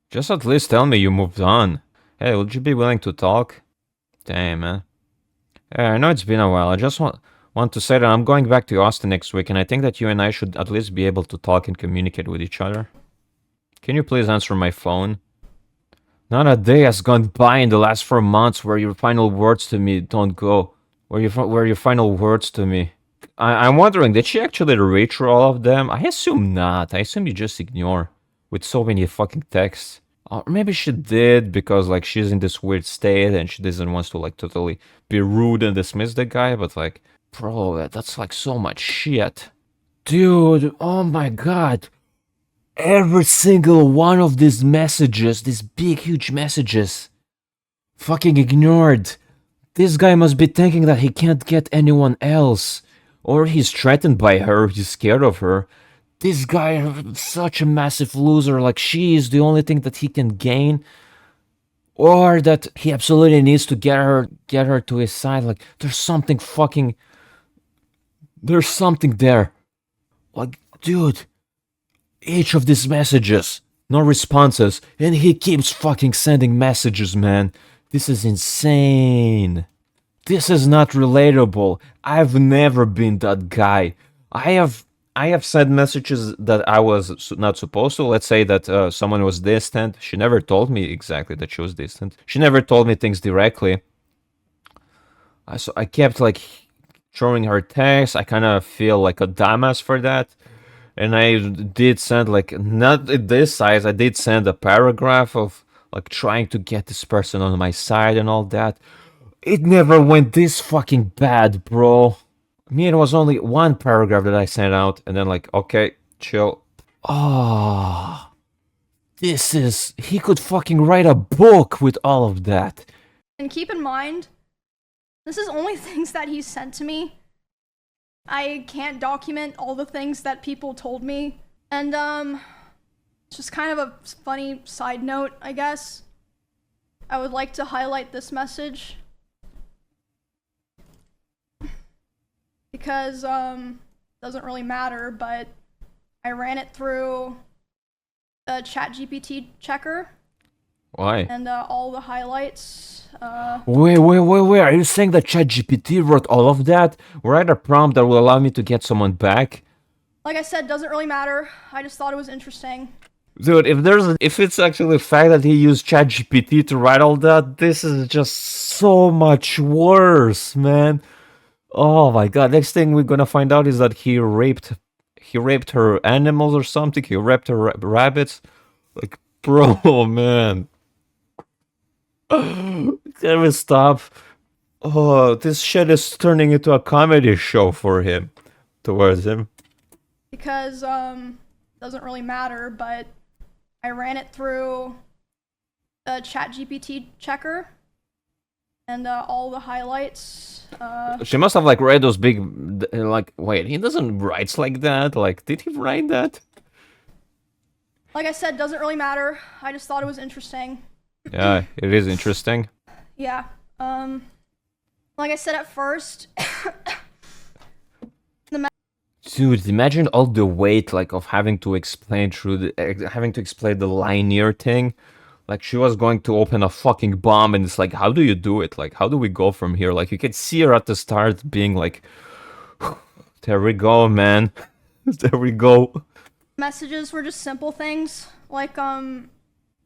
Speaker 1: Just at least tell me you moved on. Hey, would you be willing to talk? Damn, man. Yeah, I know it's been a while. I just want to say that I'm going back to Austin next week, and I think that you and I should at least be able to talk and communicate with each other. Can you please answer my phone? Not a day has gone by in the last 4 months where your final words to me don't go. Where your final words to me. I'm wondering, did she actually read through all of them? I assume not. I assume you just ignore. With so many fucking texts. Or maybe she did because, like, she's in this weird state and she doesn't want to, like, totally be rude and dismiss the guy, but, like, bro, that's, like, so much shit. Dude, oh my god. Every single one of these messages, these big, huge messages, fucking ignored. This guy must be thinking that he can't get anyone else. Or he's threatened by her, he's scared of her. This guy is such a massive loser, like she is the only thing that he can gain. Or that he absolutely needs to get her to his side. Like, there's something there. Like, dude, each of these messages, no responses, and he keeps fucking sending messages, man. This is insane. This is not relatable. I've never been that guy. I have sent messages that I was not supposed to. Let's say that someone was distant. She never told me exactly that she was distant. She never told me things directly. So I kept, like, throwing her texts. I kind of feel like a dumbass for that. And I did send, like, not this size. I did send a paragraph of, like, trying to get this person on my side and all that. It never went this fucking bad, bro. I mean, it was only one paragraph that I sent out, and then, like, okay, chill. Oh, he could fucking write a book with all of that.
Speaker 2: And keep in mind, this is only things that he sent to me. I can't document all the things that people told me. And, just kind of a funny side note, I guess. I would like to highlight this message. Because, doesn't really matter, but I ran it through the ChatGPT checker.
Speaker 1: Why?
Speaker 2: And, all the highlights,
Speaker 1: Wait, are you saying that ChatGPT wrote all of that? Write a prompt that will allow me to get someone back?
Speaker 2: Like I said, doesn't really matter. I just thought it was interesting.
Speaker 1: Dude, if it's actually the fact that he used ChatGPT to write all that, this is just so much worse, man. Oh my god! Next thing we're gonna find out is that he raped her animals or something. He raped her rabbits. Like, bro, man, can we stop? Oh, this shit is turning into a comedy show for him, towards him.
Speaker 2: because doesn't really matter, but I ran it through a chat GPT checker and all the highlights.
Speaker 1: She must have like read those big, like, wait, he doesn't write like that. Like, did he write that?
Speaker 2: Like I said, doesn't really matter. I just thought it was interesting.
Speaker 1: Yeah, it is interesting.
Speaker 2: Yeah. Like I said at first,
Speaker 1: Dude, imagine all the weight like of having to explain the linear thing. Like, she was going to open a fucking bomb, and it's like, how do you do it? Like, how do we go from here? Like, you could see her at the start being like, there we go, man. There we go.
Speaker 2: messages were just simple things, like him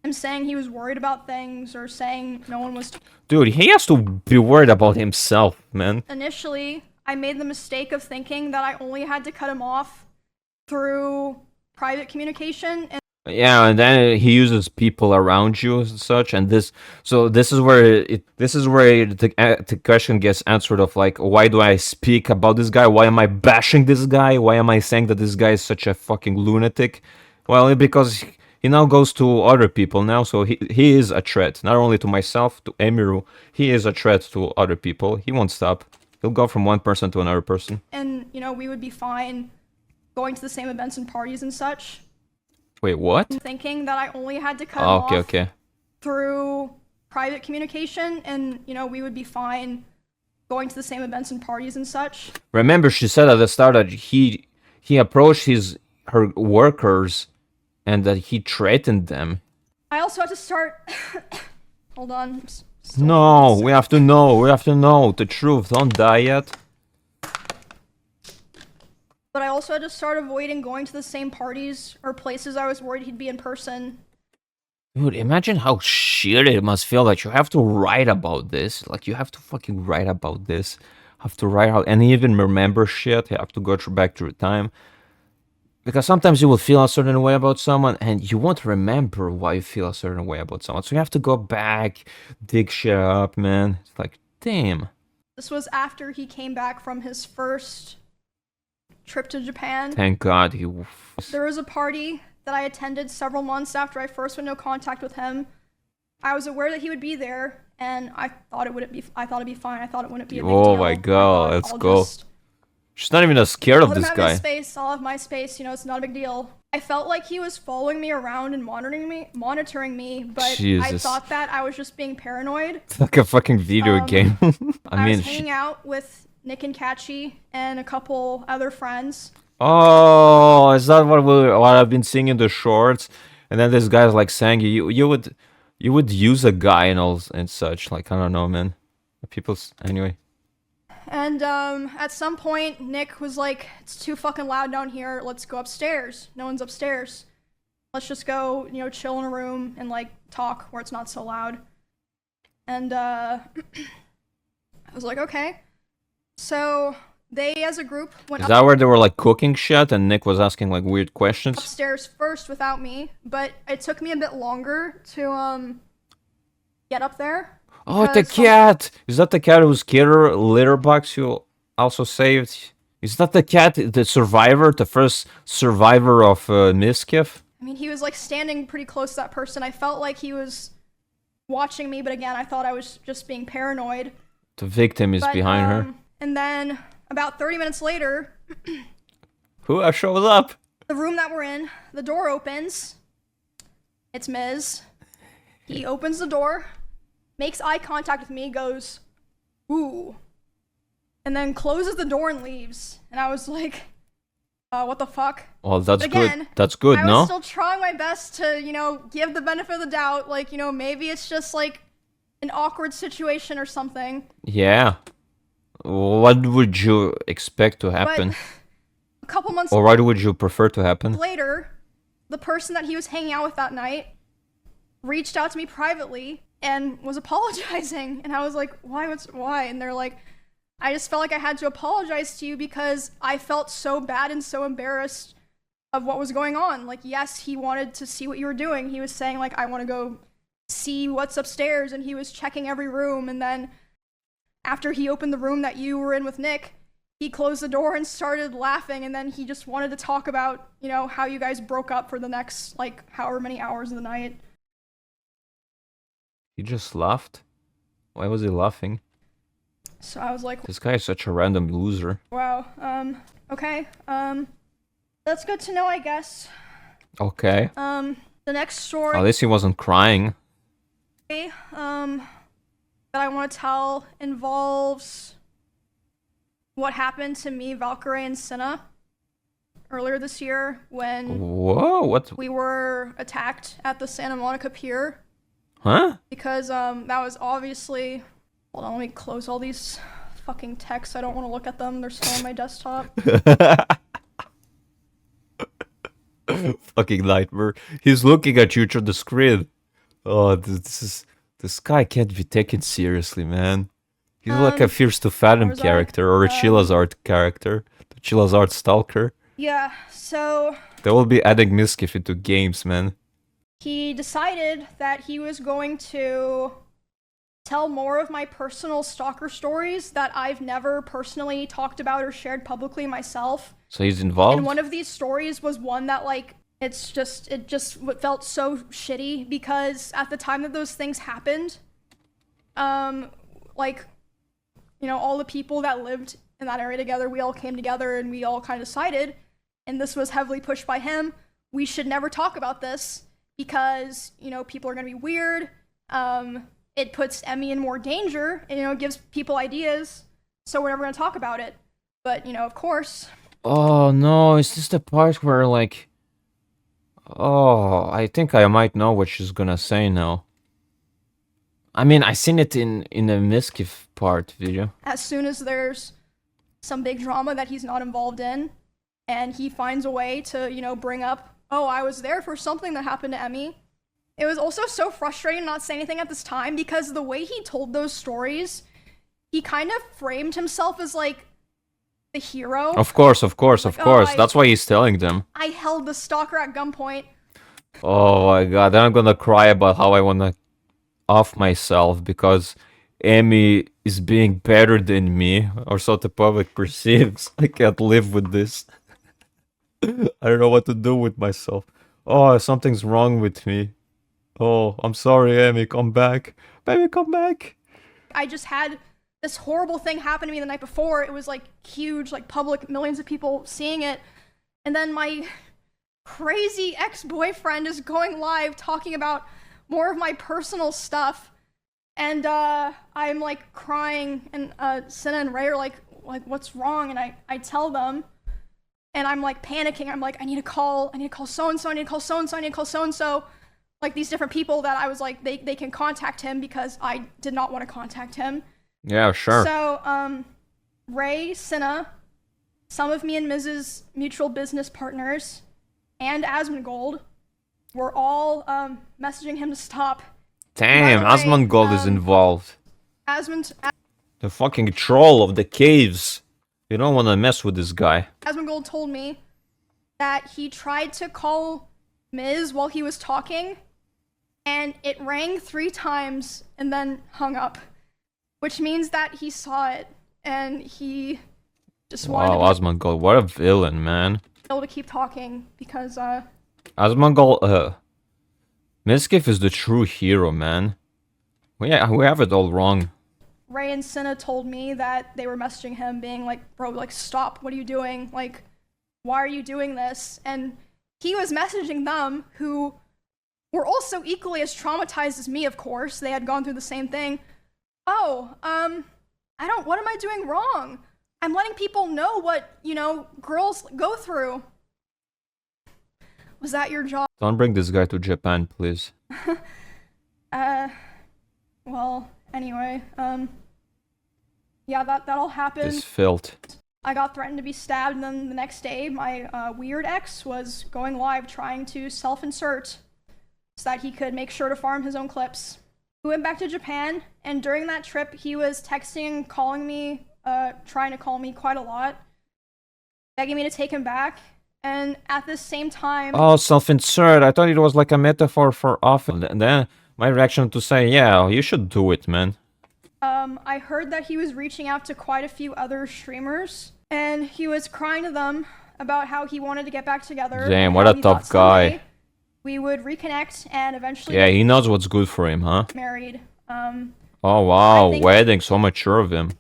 Speaker 2: saying he was worried about things or saying no one was.
Speaker 1: Dude, he has to be worried about himself, man.
Speaker 2: Initially, I made the mistake of thinking that I only had to cut him off through private communication, and
Speaker 1: Yeah, and then he uses people around you and such, and this is where the question gets answered of like, why do I speak about this guy? Why am I bashing this guy? Why am I saying that this guy is such a fucking lunatic? Well, because he now goes to other people now, so he is a threat, not only to myself, to Emiru. He is a threat to other people. He won't stop. He'll go from one person to another person.
Speaker 2: we would be fine going to the same events and parties and such.
Speaker 1: Wait, what?
Speaker 2: Thinking that I only had to cut him
Speaker 1: Oh, okay,
Speaker 2: off
Speaker 1: okay.
Speaker 2: through private communication, and we would be fine going to the same events and parties and such.
Speaker 1: Remember, she said at the start that he approached her workers and that he threatened them.
Speaker 2: I also had to start. Hold on.
Speaker 1: No, we have to know. We have to know the truth. Don't die yet.
Speaker 2: But I also had to start avoiding going to the same parties or places I was worried he'd be in person.
Speaker 1: Dude, imagine how shit it must feel that you have to write about this. Like, you have to fucking write about this. Have to write out and even remember shit. You have to go back through time. Because sometimes you will feel a certain way about someone and you won't remember why you feel a certain way about someone. So you have to go back, dig shit up, man. It's like, damn.
Speaker 2: This was after he came back from his first trip to Japan.
Speaker 1: Thank God he...
Speaker 2: There was a party that I attended several months after I first went into contact with him. I was aware that he would be there, and I thought it'd be fine. I thought it wouldn't be a big deal.
Speaker 1: Oh my God, let's go. She's not even as scared of this guy.
Speaker 2: I'll have his space. I'll have my space. It's not a big deal. I felt like he was following me around and monitoring me, but
Speaker 1: Jesus.
Speaker 2: I thought that I was just being paranoid.
Speaker 1: It's like a fucking video game.
Speaker 2: I was hanging out with Nick and Kachi and a couple other friends.
Speaker 1: Oh, is that what I've been seeing in the shorts? And then this guy's like saying you would use a guy and all and such. Like, I don't know, man. Anyway.
Speaker 2: And at some point, Nick was like, "It's too fucking loud down here. Let's go upstairs. No one's upstairs. Let's just go, chill in a room and like talk where it's not so loud." And I was like, "Okay." So they, as a group, went.
Speaker 1: Is that where they were like cooking shit and Nick was asking like weird questions?
Speaker 2: Upstairs first without me, but it took me a bit longer to get up there.
Speaker 1: Oh, the cat! Is that the cat whose litter box you also saved? Is that the cat, the survivor, the first survivor of Mizkif?
Speaker 2: I mean, he was like standing pretty close to that person. I felt like he was watching me, but again, I thought I was just being paranoid.
Speaker 1: The victim is behind her.
Speaker 2: And then about 30 minutes later,
Speaker 1: who shows up?
Speaker 2: The room that we're in, the door opens. It's Miz. He opens the door, makes eye contact with me, goes, "Ooh," and then closes the door and leaves. And I was like, what the fuck?
Speaker 1: Well, that's good. That's good, no?
Speaker 2: I was still trying my best to, give the benefit of the doubt. Like, maybe it's just like an awkward situation or something.
Speaker 1: Yeah. What would you expect to happen?
Speaker 2: But a couple months
Speaker 1: or what would you prefer to happen?
Speaker 2: Later, the person that he was hanging out with that night reached out to me privately and was apologizing. And I was like, why? And they're like, I just felt like I had to apologize to you because I felt so bad and so embarrassed of what was going on. Like, yes, he wanted to see what you were doing. He was saying, like, I want to go see what's upstairs, and he was checking every room. And then after he opened the room that you were in with Nick, he closed the door and started laughing, and then he just wanted to talk about, you know, how you guys broke up for the next, like, however many hours of the night.
Speaker 1: He just laughed? Why was he laughing?
Speaker 2: So I was like,
Speaker 1: This guy is such a random loser.
Speaker 2: wow, okay, that's good to know, I guess.
Speaker 1: Okay.
Speaker 2: The next story,
Speaker 1: At least he wasn't crying.
Speaker 2: that I want to tell involves what happened to me, Valkyrie, and Cinna earlier this year when
Speaker 1: Whoa, what?
Speaker 2: we were attacked at the Santa Monica Pier.
Speaker 1: Huh?
Speaker 2: Because that was obviously... Hold on, let me close all these fucking texts. I don't want to look at them. They're still on my desktop.
Speaker 1: Fucking nightmare. He's looking at you through the screen. Oh, this guy can't be taken seriously, man. He's like a Fierce to Fathom character or a Chilla's Art character. The Chilla's Art stalker.
Speaker 2: Yeah, so...
Speaker 1: They will be adding Mizkif into games, man.
Speaker 2: He decided that he was going to tell more of my personal stalker stories that I've never personally talked about or shared publicly myself.
Speaker 1: So he's involved?
Speaker 2: And one of these stories was one that, like, it just felt so shitty because at the time that those things happened, like, you know, all the people that lived in that area together, we all came together and we all kind of decided, and this was heavily pushed by him, we should never talk about this because, you know, people are going to be weird. It puts Emmy in more danger and, you know, gives people ideas. So we're never going to talk about it. But, you know, of course.
Speaker 1: Oh, no. Is this the part where, like... Oh, I think I might know what she's gonna say now. I mean, I seen it in the Mizkif part video.
Speaker 2: As soon as there's some big drama that he's not involved in, and he finds a way to, you know, bring up, oh, I was there for something that happened to Emmy. It was also so frustrating not saying anything at this time because the way he told those stories, he kind of framed himself as, like, the hero.
Speaker 1: Of course.
Speaker 2: Oh,
Speaker 1: That's why he's telling them.
Speaker 2: I held the stalker at gunpoint.
Speaker 1: Oh my god, then I'm gonna cry about how I wanna off myself because Emmy is being better than me, or so the public perceives. I can't live with this. I don't know what to do with myself. Oh, something's wrong with me. Oh, I'm sorry, Emmy, come back. Baby, come back.
Speaker 2: I just had this horrible thing happen to me the night before. It was, like, huge, like, public, millions of people seeing it. And then my crazy ex-boyfriend is going live talking about more of my personal stuff. And I'm, like, crying. And Cinna and Ray are like, what's wrong? And I tell them. And I'm, like, panicking. I'm like, I need to call so-and-so, I need to call so-and-so, I need to call so-and-so. Like, these different people that I was like, they can contact him because I did not want to contact him.
Speaker 1: Yeah, sure.
Speaker 2: So, Ray, Cinna, some of me and Miz's mutual business partners, and Asmongold were all messaging him to stop.
Speaker 1: Damn, Asmongold is involved. The fucking troll of the caves. You don't want to mess with this guy.
Speaker 2: Asmongold told me that he tried to call Miz while he was talking, and it rang 3 times and then hung up. Which means that he saw it, and he just wanted
Speaker 1: Asmongold, what a villain, man.
Speaker 2: to be able to keep talking, because,
Speaker 1: Asmongold, Mizkif is the true hero, man. We have it all wrong.
Speaker 2: Ray and Cinna told me that they were messaging him, being like, bro, like, stop, what are you doing? Like, why are you doing this? And he was messaging them, who were also equally as traumatized as me, of course. They had gone through the same thing. Oh, what am I doing wrong? I'm letting people know what, you know, girls go through. Was that your job?
Speaker 1: Don't bring this guy to Japan, please.
Speaker 2: Well, anyway, yeah, that all happened.
Speaker 1: This filth.
Speaker 2: I got threatened to be stabbed, and then the next day, my weird ex was going live trying to self-insert so that he could make sure to farm his own clips. We went back to Japan, and during that trip, he was texting and calling me trying to call me quite a lot, begging me to take him back. And at the same time,
Speaker 1: Oh, self-insert. I thought it was like a metaphor for often. And then my reaction to say, yeah, you should do it, man.
Speaker 2: I heard that he was reaching out to quite a few other streamers, and he was crying to them about how he wanted to get back together.
Speaker 1: Damn, what a tough guy.
Speaker 2: We would reconnect and eventually
Speaker 1: Yeah, he knows what's good for him, huh?
Speaker 2: married.
Speaker 1: Oh, wow, wedding, so mature of him.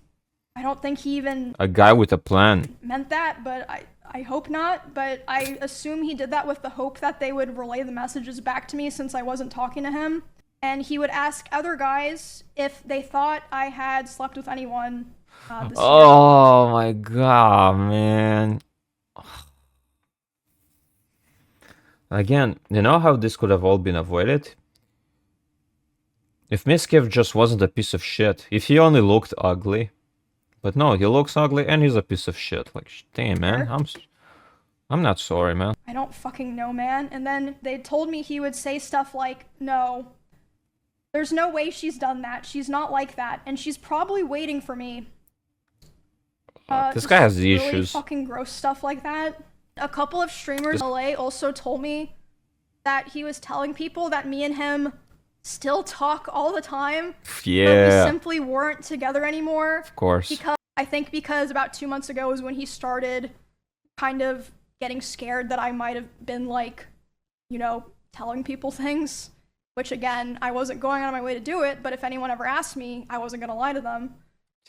Speaker 2: I don't think he even...
Speaker 1: A guy with a plan.
Speaker 2: ...meant that, but I hope not. But I assume he did that with the hope that they would relay the messages back to me since I wasn't talking to him. And he would ask other guys if they thought I had slept with anyone this year.
Speaker 1: Oh my god, man. Again, you know how this could have all been avoided? If Mizkif just wasn't a piece of shit. If he only looked ugly. But no, he looks ugly and he's a piece of shit. Like, damn, man. I'm not sorry, man.
Speaker 2: I don't fucking know, man. And then they told me he would say stuff like, no, there's no way she's done that. She's not like that. And she's probably waiting for me.
Speaker 1: This guy has the
Speaker 2: really
Speaker 1: issues.
Speaker 2: Fucking gross stuff like that. A couple of streamers in LA also told me that he was telling people that me and him still talk all the time.
Speaker 1: Yeah.
Speaker 2: But we simply weren't together anymore.
Speaker 1: Of course.
Speaker 2: I think because about 2 months ago was when he started kind of getting scared that I might have been like, you know, telling people things. Which again, I wasn't going out of my way to do it, but if anyone ever asked me, I wasn't gonna lie to them.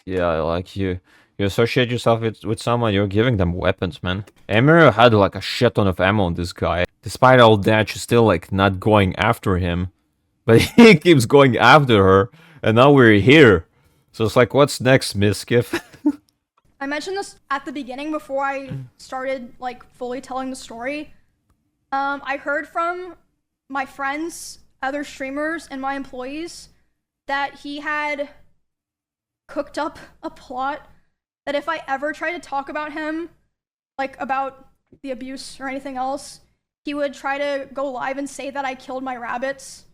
Speaker 1: Yeah, like you associate yourself with someone, you're giving them weapons, man. Emiru had like a shit ton of ammo on this guy. Despite all that, she's still like not going after him. But he keeps going after her, and now we're here. So it's like, what's next, Mizkif?
Speaker 2: I mentioned this at the beginning before I started like fully telling the story. I heard from my friends, other streamers, and my employees that he had cooked up a plot that if I ever tried to talk about him, like about the abuse or anything else, he would try to go live and say that I killed my rabbits.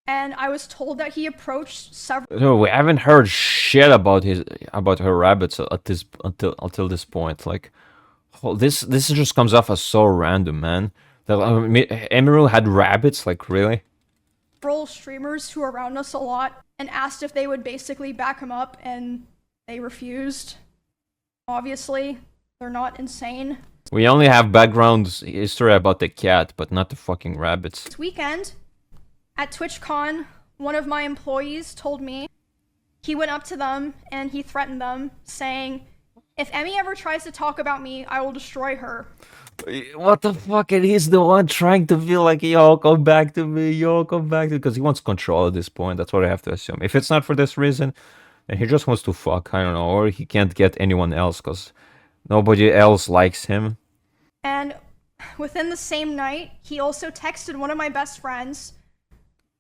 Speaker 2: And I was told that he approached several...
Speaker 1: No, we haven't heard shit about her rabbits until this point. Like, this just comes off as so random, man. That Emiru had rabbits, like, really?
Speaker 2: Streamers who are around us a lot and asked if they would basically back him up, and they refused. Obviously, they're not insane.
Speaker 1: We only have background history about the cat, but not the fucking rabbits.
Speaker 2: This weekend, at TwitchCon, one of my employees told me he went up to them and he threatened them, saying, if Emmy ever tries to talk about me, I will destroy her.
Speaker 1: What the fuck? And he's the one trying to feel like, yo, come back to me, yo, come back to me. Because he wants control at this point. That's what I have to assume. If it's not for this reason, then he just wants to fuck. I don't know. Or he can't get anyone else because nobody else likes him.
Speaker 2: And within the same night, he also texted one of my best friends.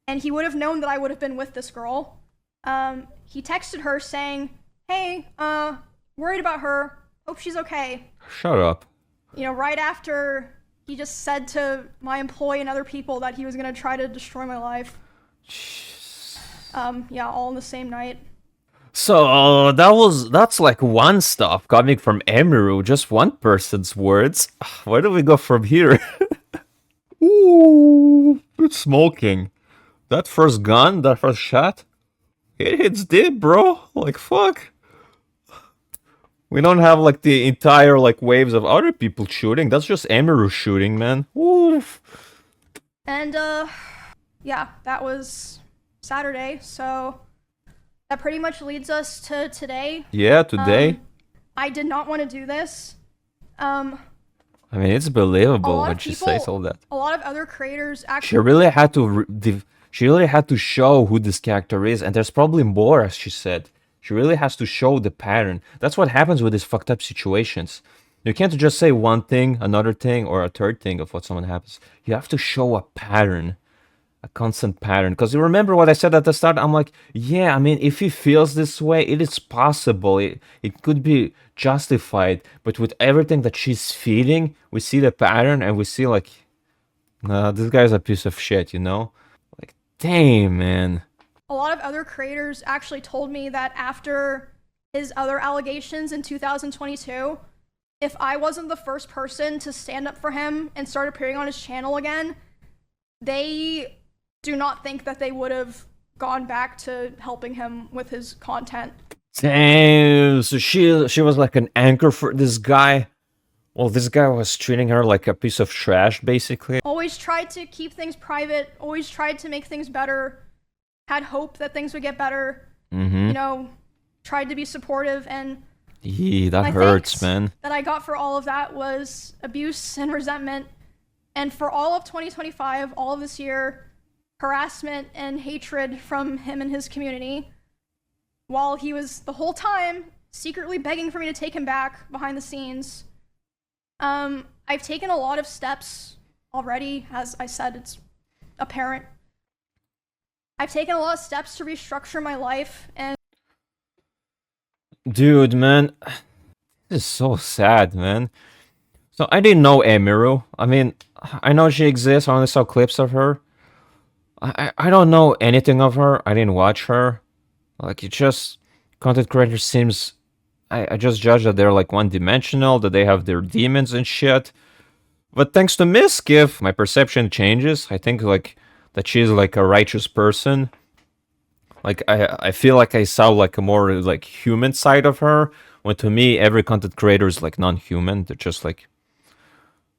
Speaker 2: And he would have known that I would have been with this girl. He texted her saying, hey, worried about her. Hope she's okay.
Speaker 1: Shut up.
Speaker 2: You know, right after he just said to my employee and other people that he was gonna try to destroy my life. Yeah, all in the same night.
Speaker 1: So that's like one stuff coming from Emiru, just one person's words. Where do we go from here? Ooh, it's smoking. That first gun, that first shot, it hits deep, bro. Like, fuck. We don't have, like, the entire, like, waves of other people shooting. That's just Emiru shooting, man. Oof.
Speaker 2: And, yeah, that was Saturday, so that pretty much leads us to today.
Speaker 1: Yeah, today.
Speaker 2: I did not want to do this.
Speaker 1: I mean, it's believable when she says all that.
Speaker 2: A lot of other creators actually...
Speaker 1: She really had to show who this character is, and there's probably more, as she said. She really has to show the pattern. That's what happens with these fucked up situations. You can't just say one thing, another thing, or a third thing of what someone happens. You have to show a pattern. A constant pattern. Because you remember what I said at the start? I'm like, yeah, I mean, if he feels this way, it is possible. It could be justified. But with everything that she's feeding, we see the pattern and we see like, nah, this guy's a piece of shit, you know? Damn, man.
Speaker 2: A lot of other creators actually told me that after his other allegations in 2022, if I wasn't the first person to stand up for him and start appearing on his channel again, they do not think that they would have gone back to helping him with his content.
Speaker 1: Damn, so she was like an anchor for this guy. Well, this guy was treating her like a piece of trash, basically.
Speaker 2: Always tried to keep things private, always tried to make things better, had hope that things would get better, you know, tried to be supportive, and
Speaker 1: that hurts, man.
Speaker 2: that I got for all of that was abuse and resentment. And for all of 2025, all of this year, harassment and hatred from him and his community, while he was the whole time secretly begging for me to take him back behind the scenes. I've taken a lot of steps already. As I said, it's apparent. I've taken a lot of steps to restructure my life, and
Speaker 1: dude, man, this is so sad, man. So I didn't know Emiru. I mean, I know she exists. I only saw clips of her. I don't know anything of her. I didn't watch her. Like, it just, content creator seems, I just judge that they're like one-dimensional, that they have their demons and shit. But thanks to Mizkif, my perception changes. I think like that she's like a righteous person. Like, I feel like I saw like a more like human side of her, when to me every content creator is like non-human. They're just like,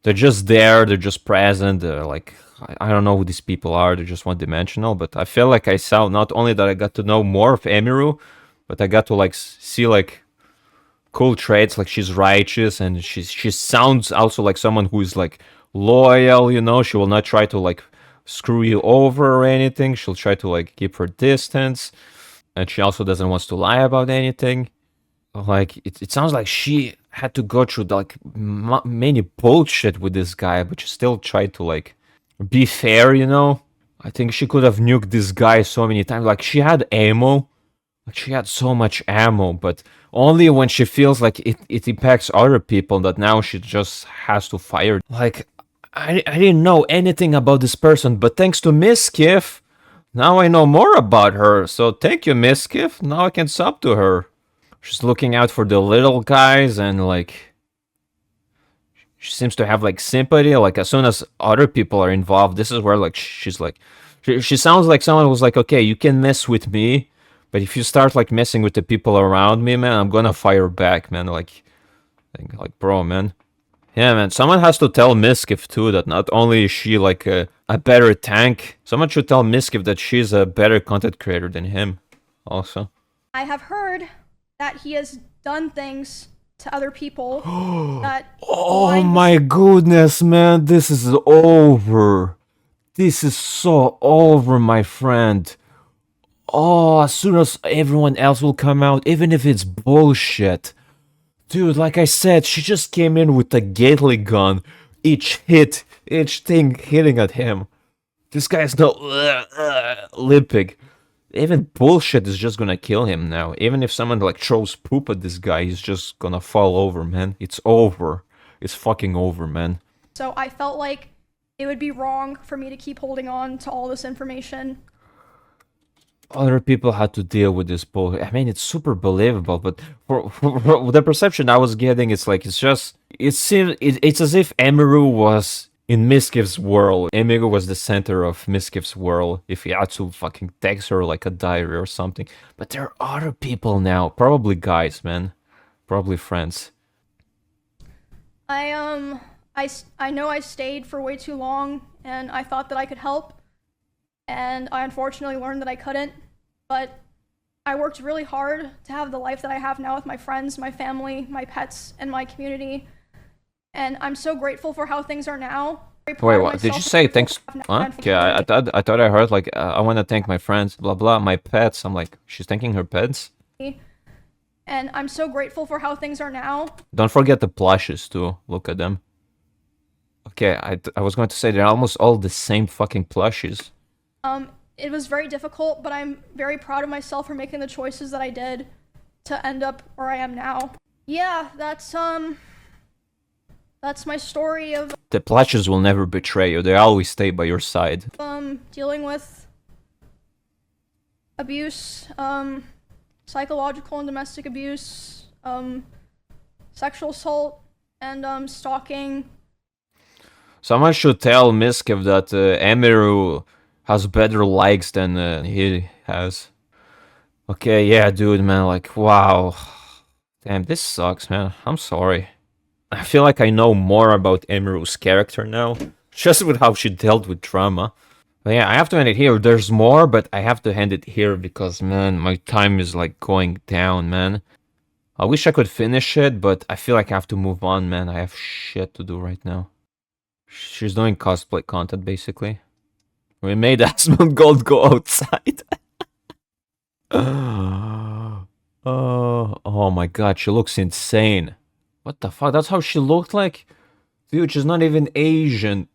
Speaker 1: they're just there, they're just present, they're like, I don't know who these people are, they're just one-dimensional. But I feel like I saw, not only that I got to know more of Emiru, but I got to like see like cool traits, like she's righteous, and she sounds also like someone who is like loyal, you know. She will not try to like screw you over or anything. She'll try to like keep her distance, and she also doesn't want to lie about anything. Like, it sounds like she had to go through like many bullshit with this guy, but she still tried to like be fair, you know. I think she could have nuked this guy so many times. Like, she had ammo, like she had so much ammo, but only when she feels like it impacts other people, that now she just has to fire. Like, I didn't know anything about this person, but thanks to Mizkif, now I know more about her. So thank you, Mizkif. Now I can sub to her. She's looking out for the little guys, and like, she seems to have like sympathy. Like, as soon as other people are involved, this is where like she's like, she sounds like someone who's like, okay, you can mess with me, but if you start like messing with the people around me, man, I'm gonna fire back, man. Like bro, man. Yeah, man, someone has to tell Mizkif too that not only is she like a better tank, someone should tell Mizkif that she's a better content creator than him also.
Speaker 2: I have heard that he has done things to other people that...
Speaker 1: Oh my goodness, man, this is over. This is so over, my friend. Oh, as soon as everyone else will come out, even if it's bullshit. Dude, like I said, she just came in with a Gatling gun. Each thing hitting at him. This guy's not limping. Even bullshit is just gonna kill him now. Even if someone like throws poop at this guy, he's just gonna fall over, man. It's over. It's fucking over, man.
Speaker 2: So I felt like it would be wrong for me to keep holding on to all this information.
Speaker 1: Other people had to deal with this bullshit. I mean, it's super believable, but for the perception I was getting, it's like, it's as if Emiru was in Mizkif's world. Emiru was the center of Mizkif's world, if he had to fucking text her like a diary or something. But there are other people now, probably guys, man, probably friends.
Speaker 2: I know I stayed for way too long, and I thought that I could help, and I unfortunately learned that I couldn't, but I worked really hard to have the life that I have now with my friends, my family, my pets, and my community, and I'm so grateful for how things are now.
Speaker 1: Wait, what did you say? Thanks? Huh? Okay, I thought I heard like, I want to thank my friends, blah blah, my pets. I'm like, she's thanking her pets?
Speaker 2: And I'm so grateful for how things are now.
Speaker 1: Don't forget the plushes too, look at them. Okay, I was going to say they're almost all the same fucking plushes.
Speaker 2: It was very difficult, but I'm very proud of myself for making the choices that I did to end up where I am now. Yeah, that's my story of...
Speaker 1: The plushes will never betray you, they always stay by your side.
Speaker 2: Dealing with abuse, psychological and domestic abuse, sexual assault, and stalking.
Speaker 1: Someone should tell Mizkif that Emiru has better likes than he has. Okay, yeah, dude, man, like, wow. Damn, this sucks, man. I'm sorry. I feel like I know more about Emiru's character now, just with how she dealt with trauma. But yeah, I have to end it here. There's more, but I have to end it here because, man, my time is like going down, man. I wish I could finish it, but I feel like I have to move on, man. I have shit to do right now. She's doing cosplay content, basically. We made Asmongold go outside. Oh my god, she looks insane. What the fuck? That's how she looked like? Dude, she's not even Asian.